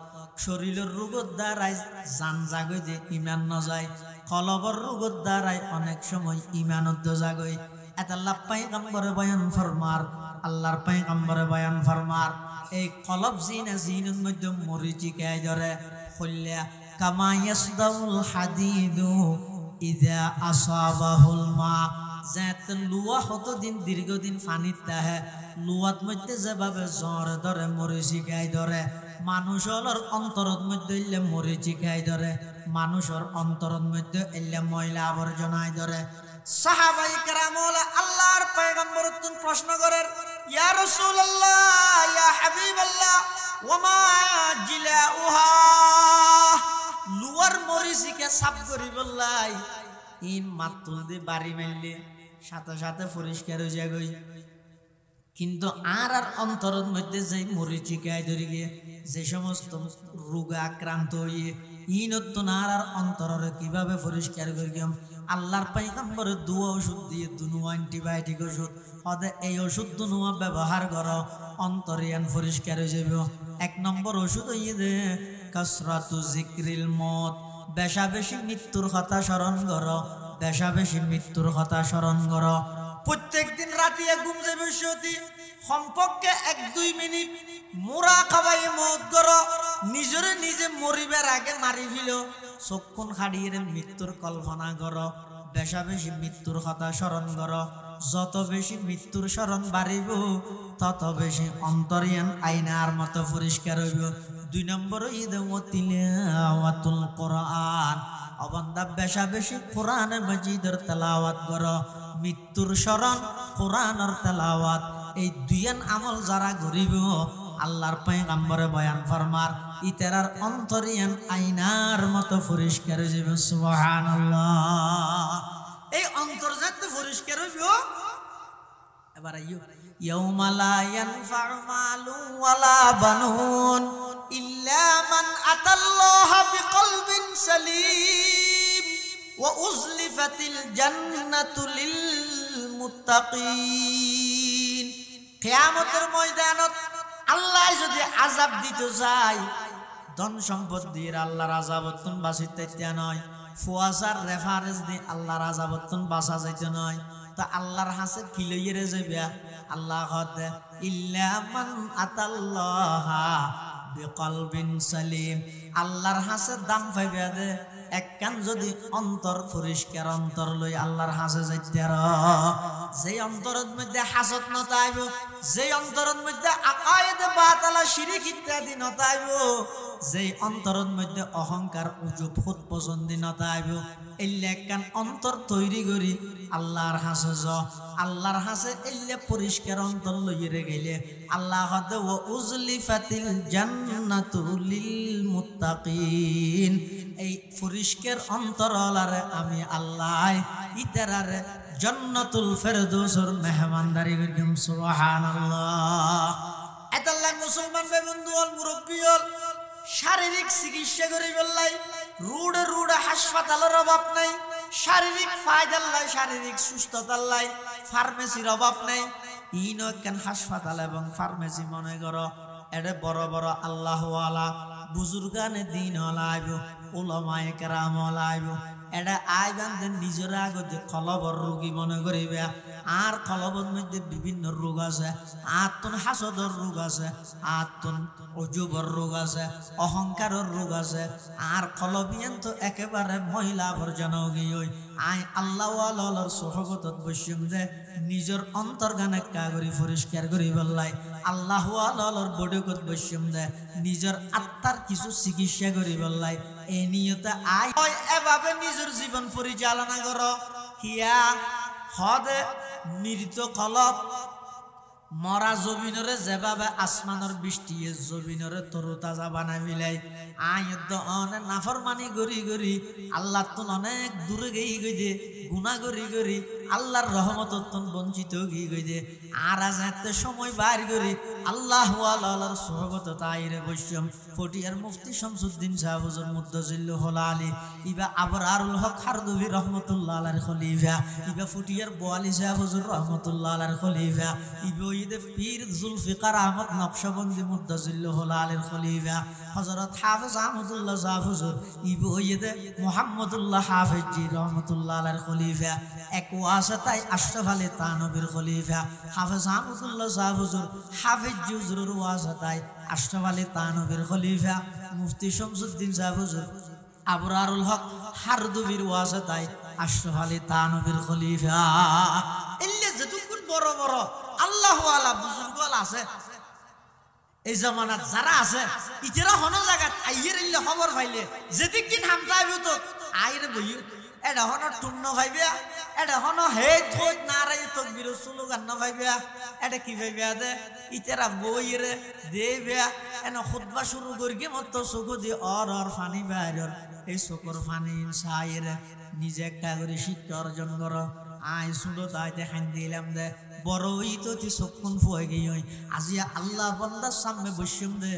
শরীরের রোগের দ্বারাই জান জাগই যে ইমান ন যায় কলবর রোগের দ্বারাই অনেক সময় ইমানত জাগই এতাল্লাহ পয়গম্বরে বয়ান ফরমার আল্লাহর পয়গম্বরে বয়ান ফরমার এই কলব জিনের মধ্যে মরিচিকায় ধরে হল্লা কামা ইয়াসদাউল হাদিদু ইযা আসাবাহুল মা যাতে লুয়া কতদিন দীর্ঘদিন পানিত তাহে লুয়াত মধ্যে যেভাবে জ্বর ধরে মরিচিকায় ধরে মানুষের অন্তরত মধ্যে এলে মরিচিকায় ধরে মানুষের অন্তরত মধ্যে এলে ময়লা আবর্জনায় ধরে সাহাবাই কেরাম আল্লাহর পয়গম্বর প্রশ্ন করেন ইয়া রাসূলুল্লাহ ইয়া হাবিবাল্লাহ ওয়া মা জিলাউহা লুয়ার মরিচিকে সাফ করি বললাই ইন মাতুল দি বাড়ি মারলে সাথে সাথে পরিষ্কার হয়ে যাগই কিন্তু আর অন্তরের মধ্যে যে মরিচিকায় ধরে গিয়ে যে সমস্ত রোগ আক্রান্ত হয়ে ইনত্তন আর অন্তরের কিভাবে পরিষ্কার করি আল্লাহর পয়গম্বরের দুয়া ওষুধ দিয়ে দুনো অ্যান্টিবায়োটিক ওষুধ ওদের এই ওষুধ দুনো ব্যবহার করো অন্তরিয়ান পরিষ্কার হয়ে যাবে এক নম্বর ওষুধ হইয়ে দে কাসরাতু যিকরিল মউত বেশা বেশি মৃত্যুর কথা স্মরণ করো বেশা বেশি মৃত্যুর কথা স্মরণ করো প্রত্যেক দিন রাতে ঘুম যাবে সতি সম্পর্কে 1-2 মিনিট মুরাকাবায়ে মউত করো নিজরে নিজে মরিবার আগে মারি ফেলো চক্ষুন খাড়িয়ে মৃত্যুর কল্পনা করো বেশা বেশি মৃত্যুর কথা স্মরণ করো যত বেশি মৃত্যুর স্মরণ বাড়িব তত বেশি অন্তরিয়ান আয়নার মতো পরিষ্কার হইব 2 নম্বর ঈদে তিলাওয়াতুল কুরআন অবন্দা বেশা বেশি কোরআনের মাজিদের তেলাওয়াত করো মৃত্যুর স্মরণ কোরআনের তেলাওয়াত এই দুইয়ান আমল যারা করিব আল্লাহর পয়গম্বরে বয়ান ফরমার ইতারার অন্তরিয়ান আয়নার মতো পরিষ্কার হয়ে যাবে সুবহানাল্লাহ এই অন্তর যাতে পরিষ্কার হইব এবার আইয়ো ইয়াউমা লা ইয়ানফাউ মালুন ওয়ালা বানুন ইল্লা মান আতাল্লাহা বিকলবিন সালিম ওয়া উযলিফাতিল জান্নাতু লিল মুত্তাকিন কিয়ামতের ময়দানত আল্লাহ যদি আযাব দিতে চায় ধন সম্পদ দিয়ে আল্লাহর আযাবতন বাঁচিতে নয় ফুয়াসার রেফারেন্স দিয়ে আল্লাহর আযাবতন বাঁচা যাইতে নয় তো আল্লাহর হাসে কি লইয়ে যাবে আল্লাহ হতে ইল্লা মান আতাল্লাহা বিকলবিন সালিম আল্লাহর হাসে দাম পাইবে দে একখান যদি অন্তর পরিষ্কার অন্তর লই আল্লাহর হাসে যাইতে যে অন্তরের মধ্যে হাসদ নতাইব যে অন্তরের মধ্যে আকায়েদে বাতালা শিরিক ইত্যাদি নতাইব যে অন্তরের মধ্যে অহংকার উজুব খুদ পছন্দি নতাইব এল্লে একখান অন্তর তৈরি করি আল্লাহর হাসে আল্লাহর হাসে এল্লে পরিষ্কার অন্তর লইয়ে গেলে আল্লাহ হতে ওয়া উযলিফাতিল জান্নাতু লিল মুত্তাকিন এই পরিষ্কার অন্তরালারে আমি আল্লাহ ইতারারে জান্নাতুল ফেরদৌসের মেহমানদারি করিম সুবহানাল্লাহ এতাল্লাহ মুসলমান ভাই বন্ধু হল মুরব্বী হল শারীরিক চিকিৎসা করি বললাই রুডে রুডে হাসপাতালের অভাব নাই শারীরিক ফায়দার লাই শারীরিক সুস্থতার লাই ফার্মেসির অভাব নাই ইন একখান হাসপাতাল এবং ফার্মেসি মনে করো এটা বড় বড় আল্লাহওয়ালা বুজুর্গানে দিন হলা আইব উলামায়ে কেরাম হলা আইব এটা আইবান নিজের আগতে কলবর রোগী মনে করিবে আর কলবের মধ্যে বিভিন্ন রোগ আছে, আত্মন হাসদর রোগ আছে, আত্মন অজুবর রোগ আছে, অহংকারের রোগ আছে, আর কলবিয়ান তো একেবারে মহিলা আবর্জনা গিয়ে আই আল্লাহ আল্লাহর সোহবতত বসিম দে নিজের অন্তর্গানে কাগরি পরিষ্কার করি বললাই আল্লাহ আল্লাহর বডুকত বসিম দে নিজের আত্মার কিছু চিকিৎসা করি বললাই এই নিয়তে আই এভাবে নিজের জীবন পরিচালনা করো হিয়া হদে মৃত কলব মরা জমিনরে যেভাবে আসমানের বৃষ্টি জমিনরে তরুতাজা বানাই মিলাই আয়দ্দ অনেক নাফরমানি গড়ি গড়ি আল্লাহ তো অনেক দূরে গিয়ে গই গুণা গড়ি গড়ি আল্লাহর রহমত বঞ্চিত গিয়ে গই দে আর আজ এত সময় বাইর করি আল্লাহ আল্লাহর সোহবত তাইরে বৈশ্যম ফটিয়ার মুফতি শামসুদ্দিন সাহেব হুজুর মুদ্দাজিল্লু হল আলী ইবা আবরারুল হক হারদুবি রহমতুল্লাহ আলাইহির খলিফা ইবা ফটিয়ার বোয়ালি সাহেব হুজুর রহমতুল্লাহ আলাইহির খলিফা ইবা ঈদে পীর জুলফিকার আহমদ নকশবন্দি মুদ্দাজিল্লু হল আলীর খলিফা হযরত হাফেজ আহমদুল্লাহ সাহেব হুজুর ইবা ঈদে মুহাম্মদুল্লাহ হাফেজ জি রহমতুল্লাহ আলাইহির খলিফা এক ওয়াসাতাই আশরাফ আলী তানবীর খলিফা হাফেজ আহমদুল্লাহ সাহেব হুজুর হাফেজ জি হুজুরের ওয়াসাতাই আশরাফ আলী তানবীর খলিফা মুফতি শামসুদ্দিন সাহেব হুজুর আবরারুল হক হারদুবির ওয়াসাতাই আশরাফ আলী তানবীর খলিফা এল্লে যতক্ষণ বড় বড় আল্লাহ ওয়ালা বুজুর্গ আছে এই জামানাত যারা আছে ইতেরা হন জায়গা আইয়ের ইল্লে খবর পাইলে যেদিন হামতাইবো তো আইরে বইও এটা হন টুন্ন ভাইবিয়া এটা হন হে থই নারাই তাকবীর স্লোগান না ভাইবিয়া এটা কি ভাইবিয়া দে ইতেরা বইরে দেবিয়া এন খুতবা শুরু করি মত চোখ দি অর ফানি বাইরর এই চোখর ফানি সাইরে নিজে একটা করে শিক্ষা অর্জন করো আই শুনো তাই দেখান দিলাম দে বড় তো চক্ষুন ফুয়ে গিয়ে আজি আল্লাহ বন্দার সামনে বসিম দে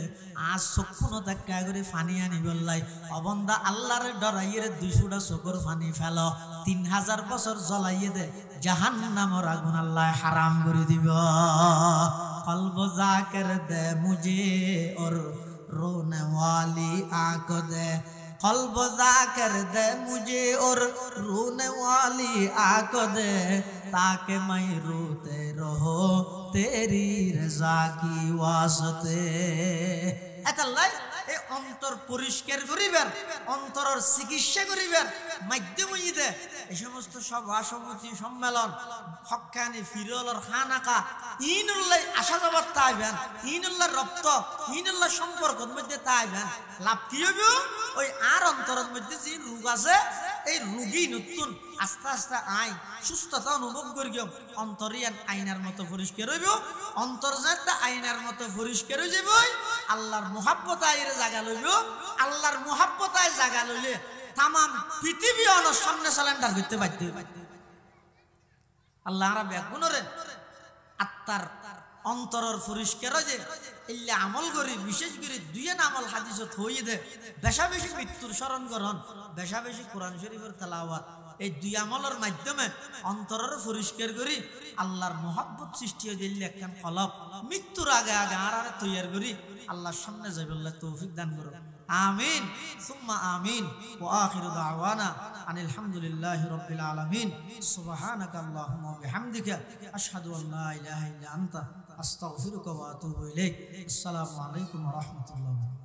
আজ চক্ষুন দেখা করে ফানি আনি বললাই অবন্দা আল্লাহরে ডরাইয়ে 200টা চোখর ফানি ফেল 3000 বছর জ্বলাইয়ে দে জাহান্নামের আগুন আল্লাহ হারাম করে দিব কলব জাকির দে মুঝে और रोने वाली आंख दे कल्ब जाकर दे मुझे और रोने वाली आंख दे ताकि मैं रोते रहो तेरी रजा की वास्ते এতাল্লাই এই অন্তর পরিষ্কার করিবার অন্তরের চিকিৎসা করিবার মাধ্যম হইতে এই সমস্ত সভা সমিতি সম্মেলন হক্কানি ফিরলর খানাকা ইনুল্লাহ আশা জবাব তাইবেন ইনুল্লাহ রক্ত ইনুল্লাহ সম্পর্কের মধ্যে তাইবেন লাভ কি হইব ওই আর অন্তরের মধ্যে যে রোগ আছে এই রোগী নতুন আস্তে আস্তে আই সুস্থতা অনুভব করিও অন্তরিয়ান আইনার মতো পরিষ্কার হইব অন্তর যাতে আইনার মতো পরিষ্কার হয়ে যাব আল্লাহর মুহাব্বত আইরে জায়গা লইব আল্লাহর মুহাব্বত আই জায়গা লইলে तमाम পৃথিবী অন সামনে সিলিন্ডার করতে পারতে আল্লাহ রা বেগুনরে আত্মার অন্তরের পরিষ্কার যে ইল্লা আমল করি বিশেষ করে দুইয়েন আমল হাদিসত হইয়ে দে বেশা বেশি মৃত্যুর স্মরণ করন বেশা বেশি কোরআন শরীফের তেলাওয়াত এই দুই আমলের মাধ্যমে অন্তরের পরিষ্কার করি আল্লাহর মুহাব্বত সৃষ্টি হয়ে দিলে একখান কলব মৃত্যুর আগে আগে আর তৈয়ার করি আল্লাহর সামনে যাবে আল্লাহ তৌফিক দান করো আমিন সুম্মা আমিন ওয়া আখিরু দাওয়ানা আনিল হামদুলিল্লাহি রাব্বিল আলামিন সুবহানাকা আল্লাহুম্মা ওয়া বিহামদিকা আশহাদু আল লা ইলাহা ইল্লা আনতা আস্তাগফিরুকা ওয়া আতুবু ইলাইক আসসালামু আলাইকুম ওয়া রাহমাতুল্লাহ।